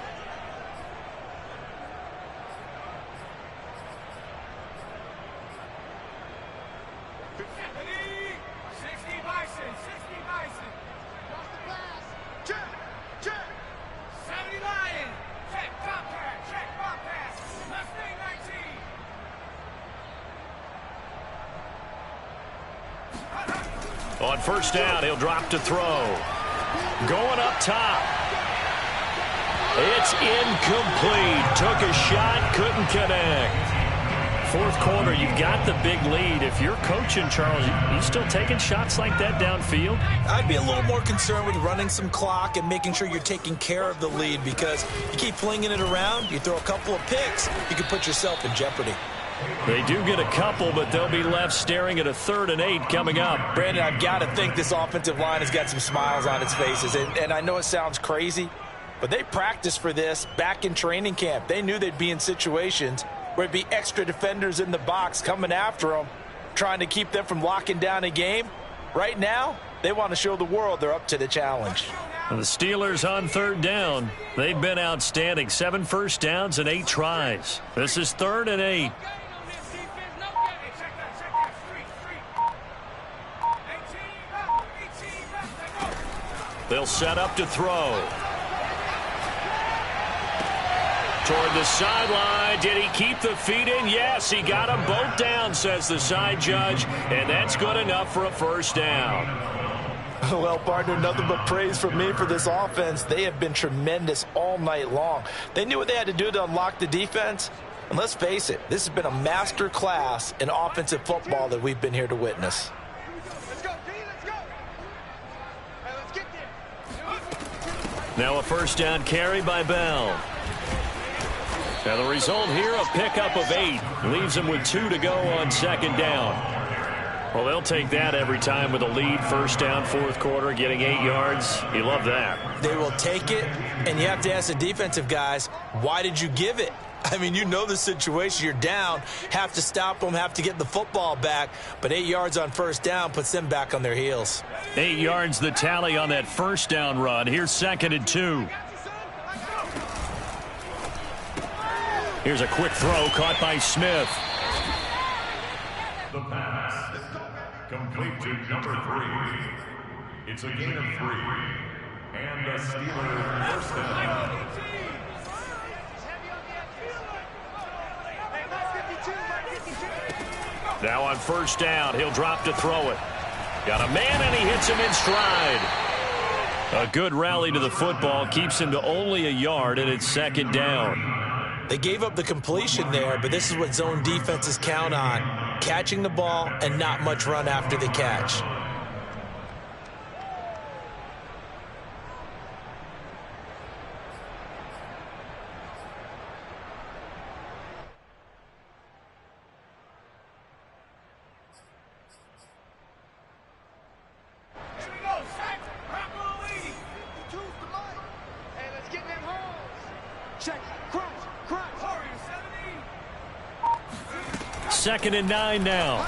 On first down, he'll drop to throw. Going up top. It's incomplete. Took a shot, couldn't connect. 4th quarter, you've got the big lead. If you're coaching, Charles, you still taking shots like that downfield? I'd be a little more concerned with running some clock and making sure you're taking care of the lead because you keep flinging it around, you throw a couple of picks, you can put yourself in jeopardy. They do get a couple, but they'll be left staring at a 3rd and 8 coming up. Brandon, I've got to think this offensive line has got some smiles on its faces. And I know it sounds crazy, but they practiced for this back in training camp. They knew they'd be in situations where there'd be extra defenders in the box coming after them, trying to keep them from locking down a game. Right now, they want to show the world they're up to the challenge. And the Steelers on 3rd down. They've been outstanding. 7 first downs and 8 tries. This is 3rd and 8. They'll set up to throw. Toward the sideline. Did he keep the feet in? Yes, he got them both down, says the side judge. And that's good enough for a first down. Well, partner, nothing but praise from me for this offense. They have been tremendous all night long. They knew what they had to do to unlock the defense. And let's face it, this has been a master class in offensive football that we've been here to witness. Let's go, Now a first down carry by Bell. Now the result here, a pickup of 8. Leaves him with 2 to go on second down. Well, they'll take that every time with a lead. First down, fourth quarter, getting 8 yards. You love that. They will take it, and you have to ask the defensive guys, why did you give it? I mean, you know the situation. You're down, have to stop them, have to get the football back. But 8 yards on first down puts them back on their heels. 8 yards the tally on that first down run. Here's 2nd and 2. Here's a quick throw caught by Smith. The pass. Complete to number 3. It's a gain of 3. And the Steelers first down. Now on first down, he'll drop to throw it. Got a man, and he hits him in stride. A good rally to the football keeps him to only a yard, and it's second down. They gave up the completion there, but this is what zone defenses count on. Catching the ball and not much run after the catch. Second and 9 now.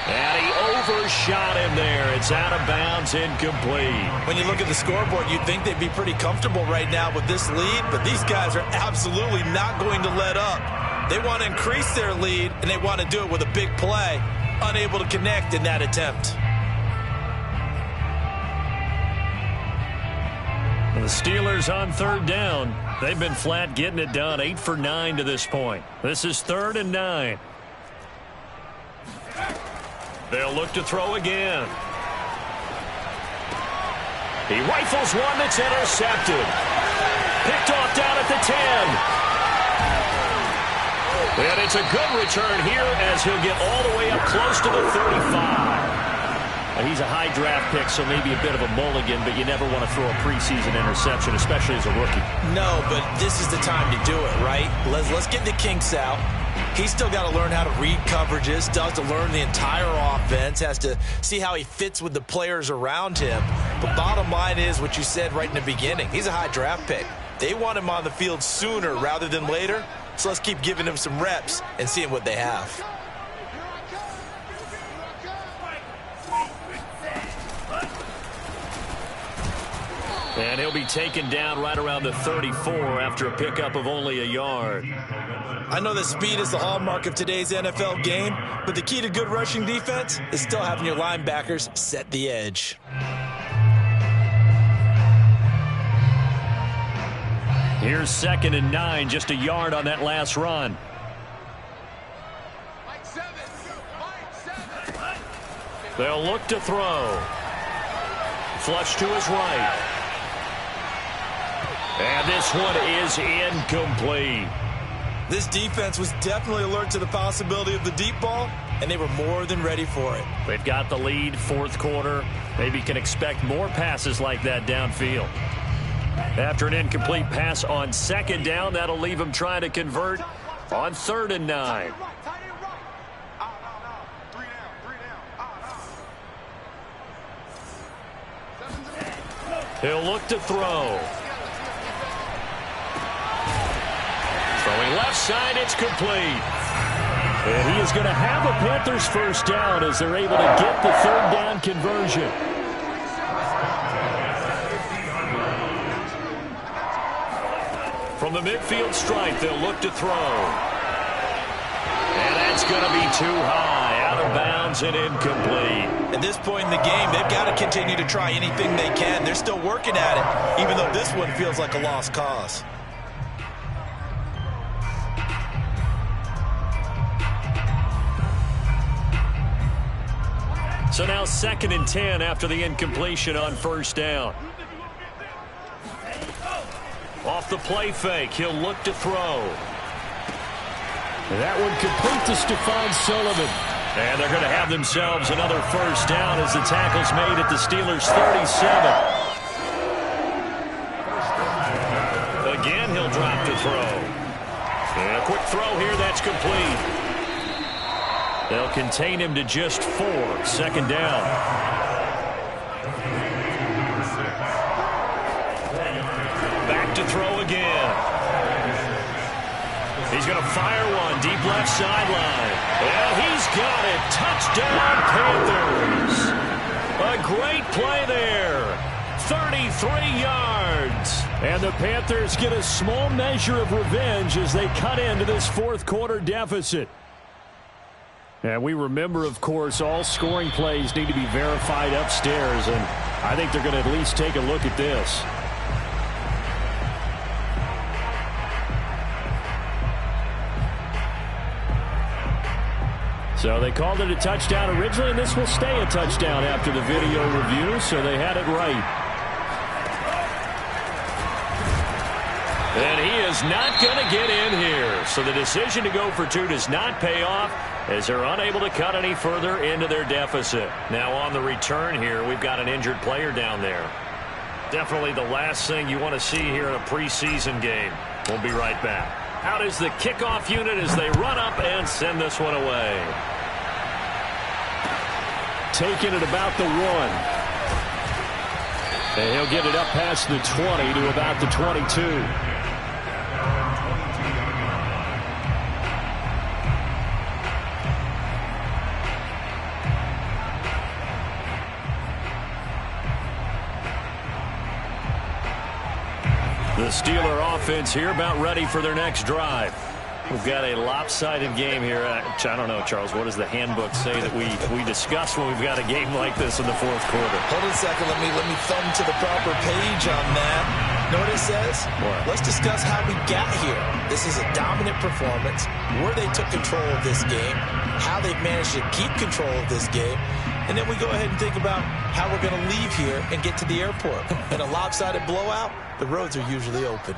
And he overshot him there. It's out of bounds, incomplete. When you look at the scoreboard, you'd think they'd be pretty comfortable right now with this lead, but these guys are absolutely not going to let up. They want to increase their lead, and they want to do it with a big play. Unable to connect in that attempt. The Steelers on third down. They've been flat getting it done. 8 for 9 to this point. This is 3rd and 9. They'll look to throw again. He rifles one that's intercepted. Picked off down at the 10. And it's a good return here as he'll get all the way up close to the 35. He's a high draft pick, so maybe a bit of a mulligan, but you never want to throw a preseason interception, especially as a rookie. No, but this is the time to do it, right? Let's get the kinks out. He's still got to learn how to read coverages, still has to learn the entire offense, has to see how he fits with the players around him. But bottom line is what you said right in the beginning. He's a high draft pick. They want him on the field sooner rather than later, so let's keep giving him some reps and seeing what they have. And he'll be taken down right around the 34 after a pickup of only a yard. I know that speed is the hallmark of today's NFL game, but the key to good rushing defense is still having your linebackers set the edge. Here's 2nd and 9, just a yard on that last run. They'll look to throw. Flush to his right. And this one is incomplete. This defense was definitely alert to the possibility of the deep ball, and they were more than ready for it. They've got the lead, fourth quarter. Maybe can expect more passes like that downfield. After an incomplete pass on second down, that'll leave him trying to convert on 3rd and 9. He'll look to throw. Throwing left side, it's complete. And he is going to have a Panthers first down as they're able to get the 3rd down conversion. From the midfield stripe, they'll look to throw. And that's going to be too high, out of bounds and incomplete. At this point in the game, they've got to continue to try anything they can. They're still working at it, even though this one feels like a lost cause. So now 2nd and 10 after the incompletion on first down. Off the play fake, he'll look to throw. That one complete to Stephon Sullivan. And they're going to have themselves another first down as the tackle's made at the Steelers' 37. throw. And a quick throw here, that's complete. They'll contain him to just 4. 2nd down. Back to throw again. He's going to fire one deep left sideline. And he's got it. Touchdown, Panthers. A great play there. 33 yards. And the Panthers get a small measure of revenge as they cut into this 4th quarter deficit. And we remember, of course, all scoring plays need to be verified upstairs, and I think they're going to at least take a look at this. So they called it a touchdown originally, and this will stay a touchdown after the video review, so they had it right. And he is not going to get in here. So the decision to go for 2 does not pay off as they're unable to cut any further into their deficit. Now on the return here, we've got an injured player down there. Definitely the last thing you want to see here in a preseason game. We'll be right back. Out is the kickoff unit as they run up and send this one away. Taking it about the 1. And he'll get it up past the 20 to about the 22. The Steeler offense here about ready for their next drive. We've got a lopsided game here. I don't know, Charles, what does the handbook say that we discuss when we've got a game like this in the 4th quarter? Hold on a second. Let me thumb to the proper page on that. Know what it says? What? Let's discuss how we got here. This is a dominant performance, where they took control of this game, how they've managed to keep control of this game, and then we go ahead and think about how we're going to leave here and get to the airport. In a lopsided blowout, the roads are usually open.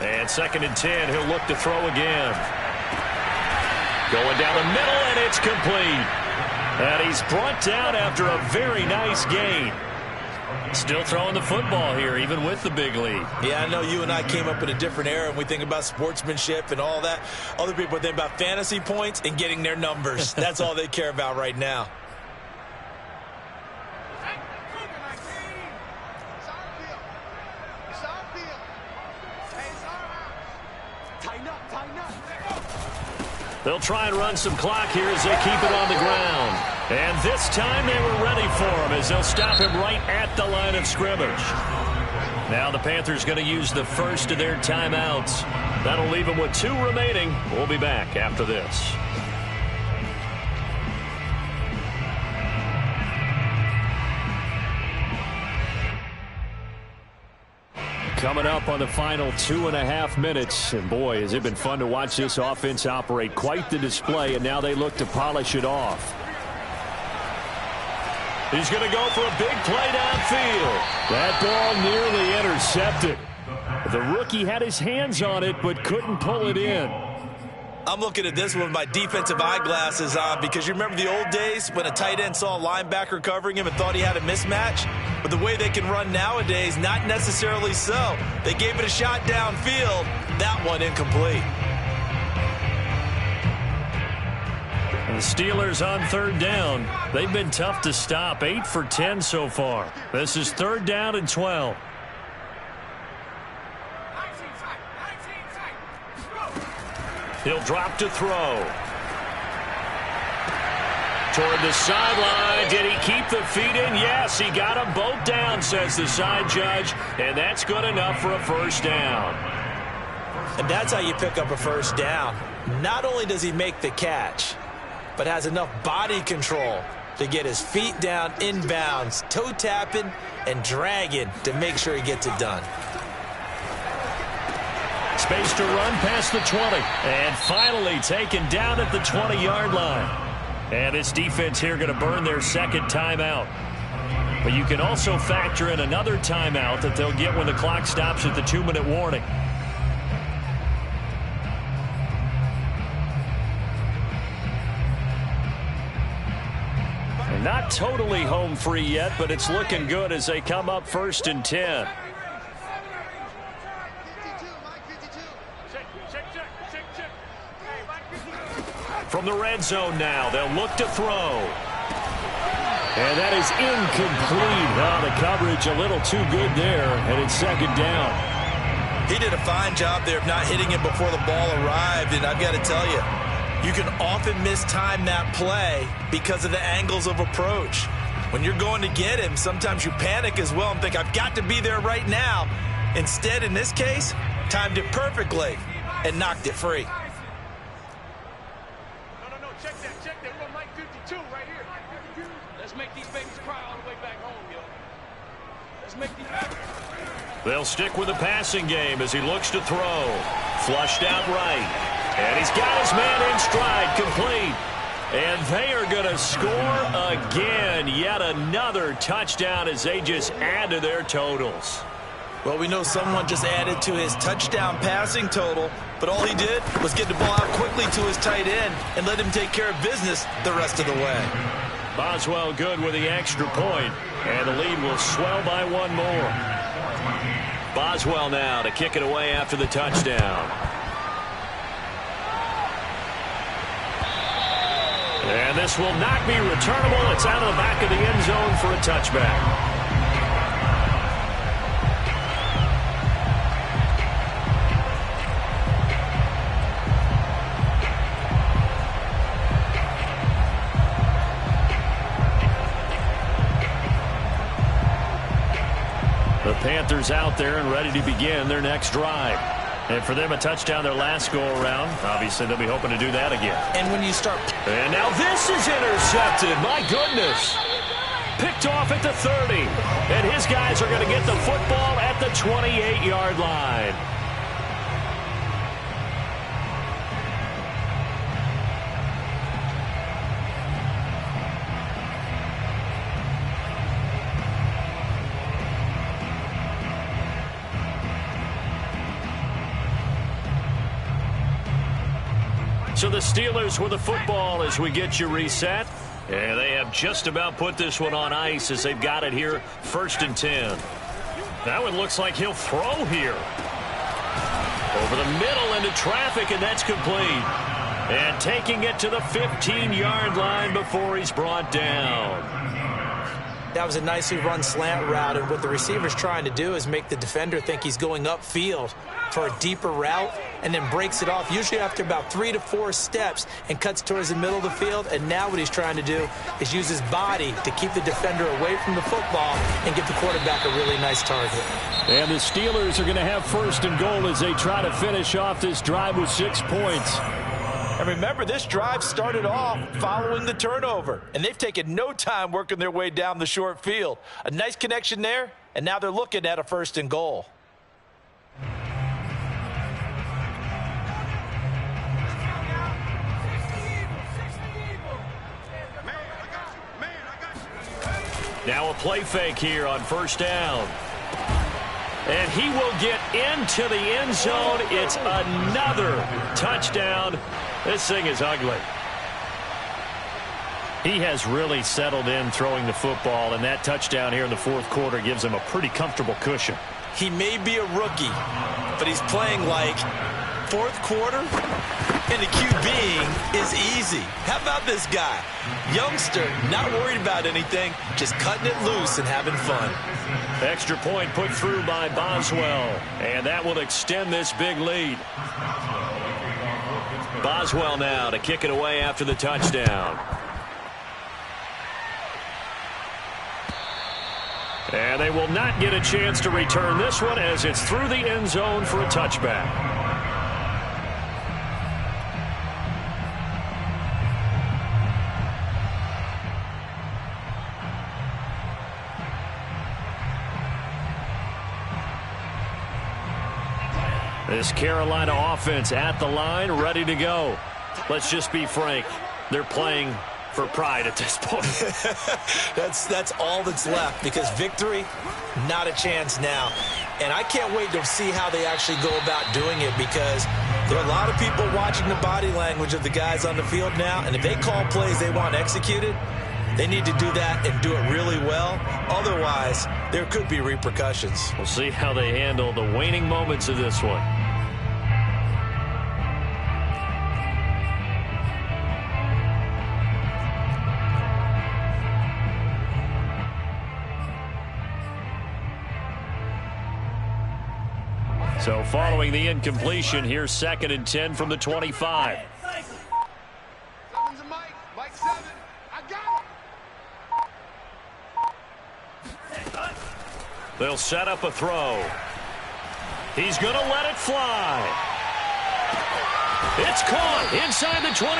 And 2nd and 10, he'll look to throw again. Going down the middle, and it's complete. And he's brought down after a very nice gain. Still throwing the football here, even with the big lead. Yeah, I know you and I came up in a different era, and we think about sportsmanship and all that. Other people think about fantasy points and getting their numbers. That's all they care about right now. They'll try and run some clock here as they keep it on the ground. And this time they were ready for him as they'll stop him right at the line of scrimmage. Now the Panthers going to use the first of their timeouts. That'll leave them with 2 remaining. We'll be back after this. Coming up on the final 2.5 minutes. And boy, has it been fun to watch this offense operate. Quite the display, and now they look to polish it off. He's going to go for a big play downfield. That ball nearly intercepted. The rookie had his hands on it, but couldn't pull it in. I'm looking at this one with my defensive eyeglasses on because you remember the old days when a tight end saw a linebacker covering him and thought he had a mismatch? But the way they can run nowadays, not necessarily so. They gave it a shot downfield. That one incomplete. And the Steelers on 3rd down. They've been tough to stop. 8 for 10 so far. This is 3rd down and 12. He'll drop to throw. Toward the sideline. Did he keep the feet in? Yes, he got them both down, says the side judge. And that's good enough for a 1st down. And that's how you pick up a 1st down. Not only does he make the catch, but has enough body control to get his feet down inbounds, toe tapping and dragging to make sure he gets it done. Space to run past the 20. And finally taken down at the 20-yard line. And this defense here going to burn their second timeout. But you can also factor in another timeout that they'll get when the clock stops at the 2-minute warning. And not totally home free yet, but it's looking good as they come up 1st and 10. From the red zone now, they'll look to throw. And that is incomplete. Oh, the coverage a little too good there, and it's 2nd down. He did a fine job there of not hitting him before the ball arrived, and I've got to tell you, you can often mistime that play because of the angles of approach. When you're going to get him, sometimes you panic as well and think, I've got to be there right now. Instead, in this case, timed it perfectly and knocked it free. Check that. We're on Mike 52 right here. Let's make these babies cry all the way back home, yo. Let's make these babies. They'll stick with the passing game as he looks to throw. Flushed out right. And he's got his man in stride, complete. And they are going to score again. Yet another touchdown as they just add to their totals. Well, we know someone just added to his touchdown passing total, but all he did was get the ball out quickly to his tight end and let him take care of business the rest of the way. Boswell good with the extra point, and the lead will swell by 1 more. Boswell now to kick it away after the touchdown. And this will not be returnable. It's out of the back of the end zone for a touchback. The Panthers out there and ready to begin their next drive. And for them, a touchdown their last go-around. Obviously, they'll be hoping to do that again. And when you start... And now this is intercepted. My goodness. Picked off at the 30. And his guys are going to get the football at the 28-yard line. So the Steelers with the football as we get you reset. And they have just about put this one on ice as they've got it here, 1st and 10. That one looks like he'll throw here. Over the middle into traffic, and that's complete. And taking it to the 15-yard line before he's brought down. That was a nicely run slant route, and what the receiver's trying to do is make the defender think he's going upfield for a deeper route and then breaks it off, usually after about 3 to 4 steps, and cuts towards the middle of the field. And now what he's trying to do is use his body to keep the defender away from the football and give the quarterback a really nice target. And the Steelers are going to have 1st and goal as they try to finish off this drive with 6 points. And remember, this drive started off following the turnover, and they've taken no time working their way down the short field. A nice connection there, and now they're looking at a 1st and goal. Now a play fake here on 1st down. And he will get into the end zone. It's another touchdown. This thing is ugly. He has really settled in throwing the football, and that touchdown here in the 4th quarter gives him a pretty comfortable cushion. He may be a rookie, but he's playing like 4th quarter, and the QBing is easy. How about this guy? Youngster, not worried about anything, just cutting it loose and having fun. Extra point put through by Boswell, and that will extend this big lead. Boswell now to kick it away after the touchdown. And they will not get a chance to return this one as it's through the end zone for a touchback. This Carolina offense at the line, ready to go. Let's just be frank. They're playing for pride at this point. That's all that's left, because victory, not a chance now. And I can't wait to see how they actually go about doing it, because there are a lot of people watching the body language of the guys on the field now, and if they call plays they want executed, they need to do that and do it really well. Otherwise, there could be repercussions. We'll see how they handle the waning moments of this one. So following the incompletion, here's 2nd and 10 from the 25. Seven's a Mike. Mike 7. I got it. They'll set up a throw. He's going to let it fly. It's caught inside the 25.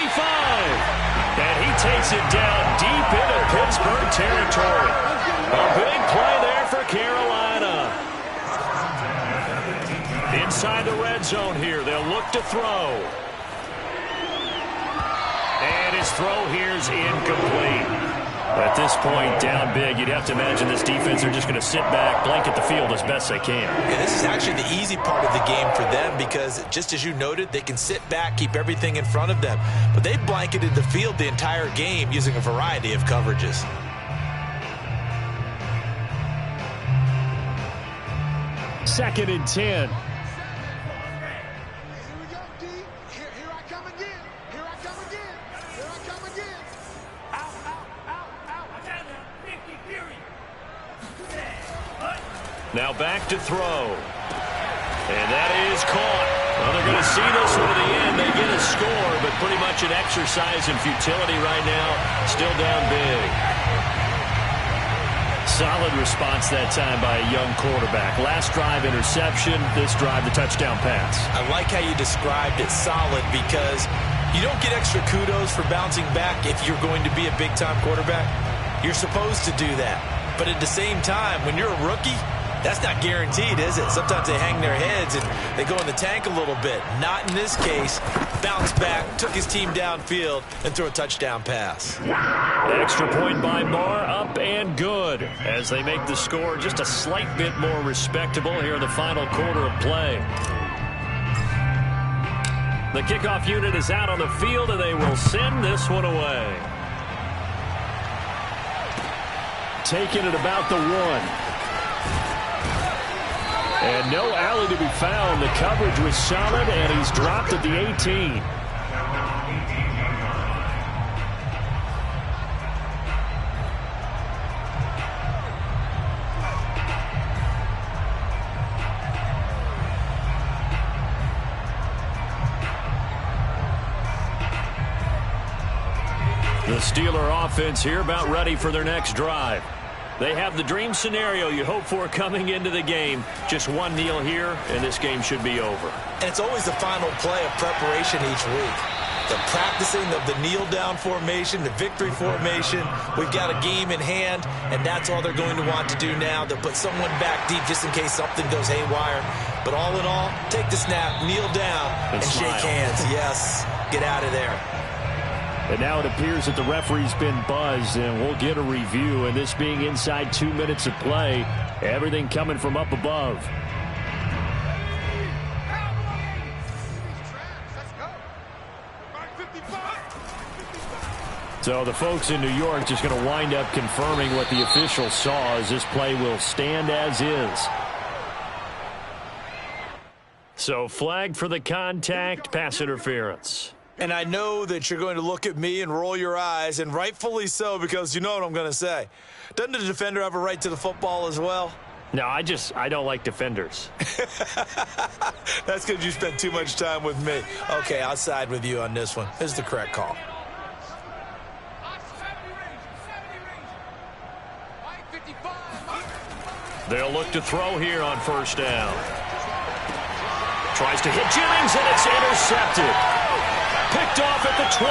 And he takes it down deep into Pittsburgh territory. A big play there for Carolina. Inside the red zone here, they'll look to throw. And his throw here's incomplete. At this point, down big, you'd have to imagine this defense are just going to sit back, blanket the field as best they can. Yeah, this is actually the easy part of the game for them, because just as you noted, they can sit back, keep everything in front of them. But they blanketed the field the entire game using a variety of coverages. Second and 10. Here we go, D. Here I come again. Here I come again. Here I come again. Out, out, out, out. 50, period. Now back to throw. And that is caught. Well, they're going to see this one to the end. They get a score, but pretty much an exercise in futility right now. Still down big. Solid response that time by a young quarterback. Last drive, interception. This drive, the touchdown pass. I like how you described it, solid, because you don't get extra kudos for bouncing back if you're going to be a big-time quarterback. You're supposed to do that. But at the same time, when you're a rookie, that's not guaranteed, is it? Sometimes they hang their heads and they go in the tank a little bit. Not in this case. Bounced back, took his team downfield, and threw a touchdown pass. Extra point by Marr, up and good, as they make the score just a slight bit more respectable here in the final quarter of play. The kickoff unit is out on the field, and they will send this one away. Taking it about the 1. And no alley to be found. The coverage was solid, and he's dropped at the 18. The Steeler offense here about ready for their next drive. They have the dream scenario you hope for coming into the game. Just one kneel here, and this game should be over. And it's always the final play of preparation each week. The practicing of the kneel-down formation, the victory formation. We've got a game in hand, and that's all they're going to want to do now. They'll put someone back deep just in case something goes haywire. But all in all, take the snap, kneel down, and shake hands. Yes, get out of there. And now it appears that the referee's been buzzed, and we'll get a review. And this being inside 2 minutes of play, everything coming from up above. So the folks in New York just going to wind up confirming what the official saw, as this play will stand as is. So flag for the contact, pass interference. And I know that you're going to look at me and roll your eyes, and rightfully so, because you know what I'm going to say. Doesn't the defender have a right to the football as well? No, I don't like defenders. That's because you spent too much time with me. Okay, I'll side with you on this one. This is the correct call. They'll look to throw here on first down. Tries to hit Jennings, and it's intercepted. Picked off at the 20.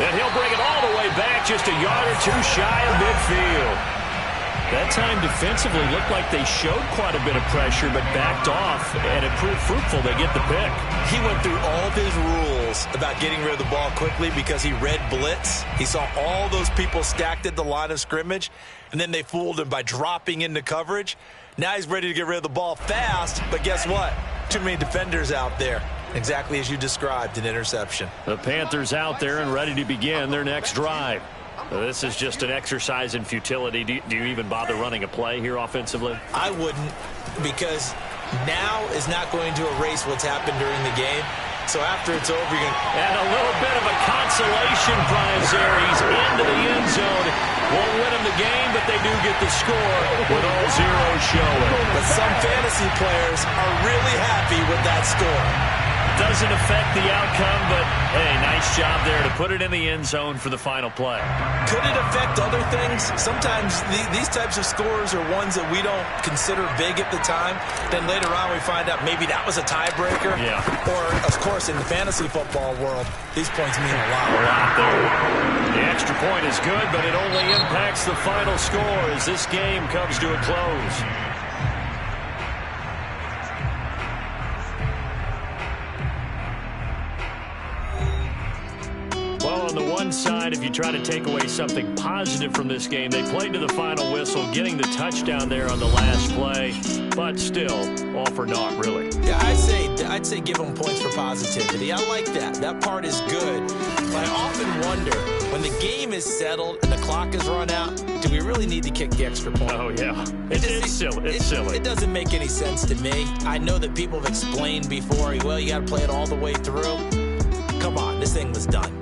And he'll bring it all the way back, just a yard or two shy of midfield. That time defensively looked like they showed quite a bit of pressure, but backed off, and it proved fruitful. They get the pick. He went through all of his rules about getting rid of the ball quickly because he read blitz. He saw all those people stacked at the line of scrimmage, and then they fooled him by dropping into coverage. Now he's ready to get rid of the ball fast, but guess what? Too many defenders out there. Exactly as you described, an interception. The Panthers out there and ready to begin their next drive. This is just an exercise in futility. Do you even bother running a play here offensively? I wouldn't, because now is not going to erase what's happened during the game. So after it's over, you're going to... And a little bit of a consolation prize there. He's into the end zone. Won't win him the game, but they do get the score with all zeros showing. But some fantasy players are really happy with that score. Doesn't affect the outcome, but, hey, nice job there to put it in the end zone for the final play. Could it affect other things? Sometimes these types of scores are ones that we don't consider big at the time. Then later on we find out maybe that was a tiebreaker. Yeah. Or, of course, in the fantasy football world, these points mean a lot. A lot there. The extra point is good, but it only impacts the final score as this game comes to a close. Well, on the one side, if you try to take away something positive from this game, they played to the final whistle, getting the touchdown there on the last play, but still, all for naught, really. Yeah, I'd say give them points for positivity. I like that. That part is good. But I often wonder, when the game is settled and the clock is run out, do we really need to kick the extra point? Oh, yeah. It's silly. It's silly. It doesn't make any sense to me. I know that people have explained before, well, you got to play it all the way through. Come on, this thing was done.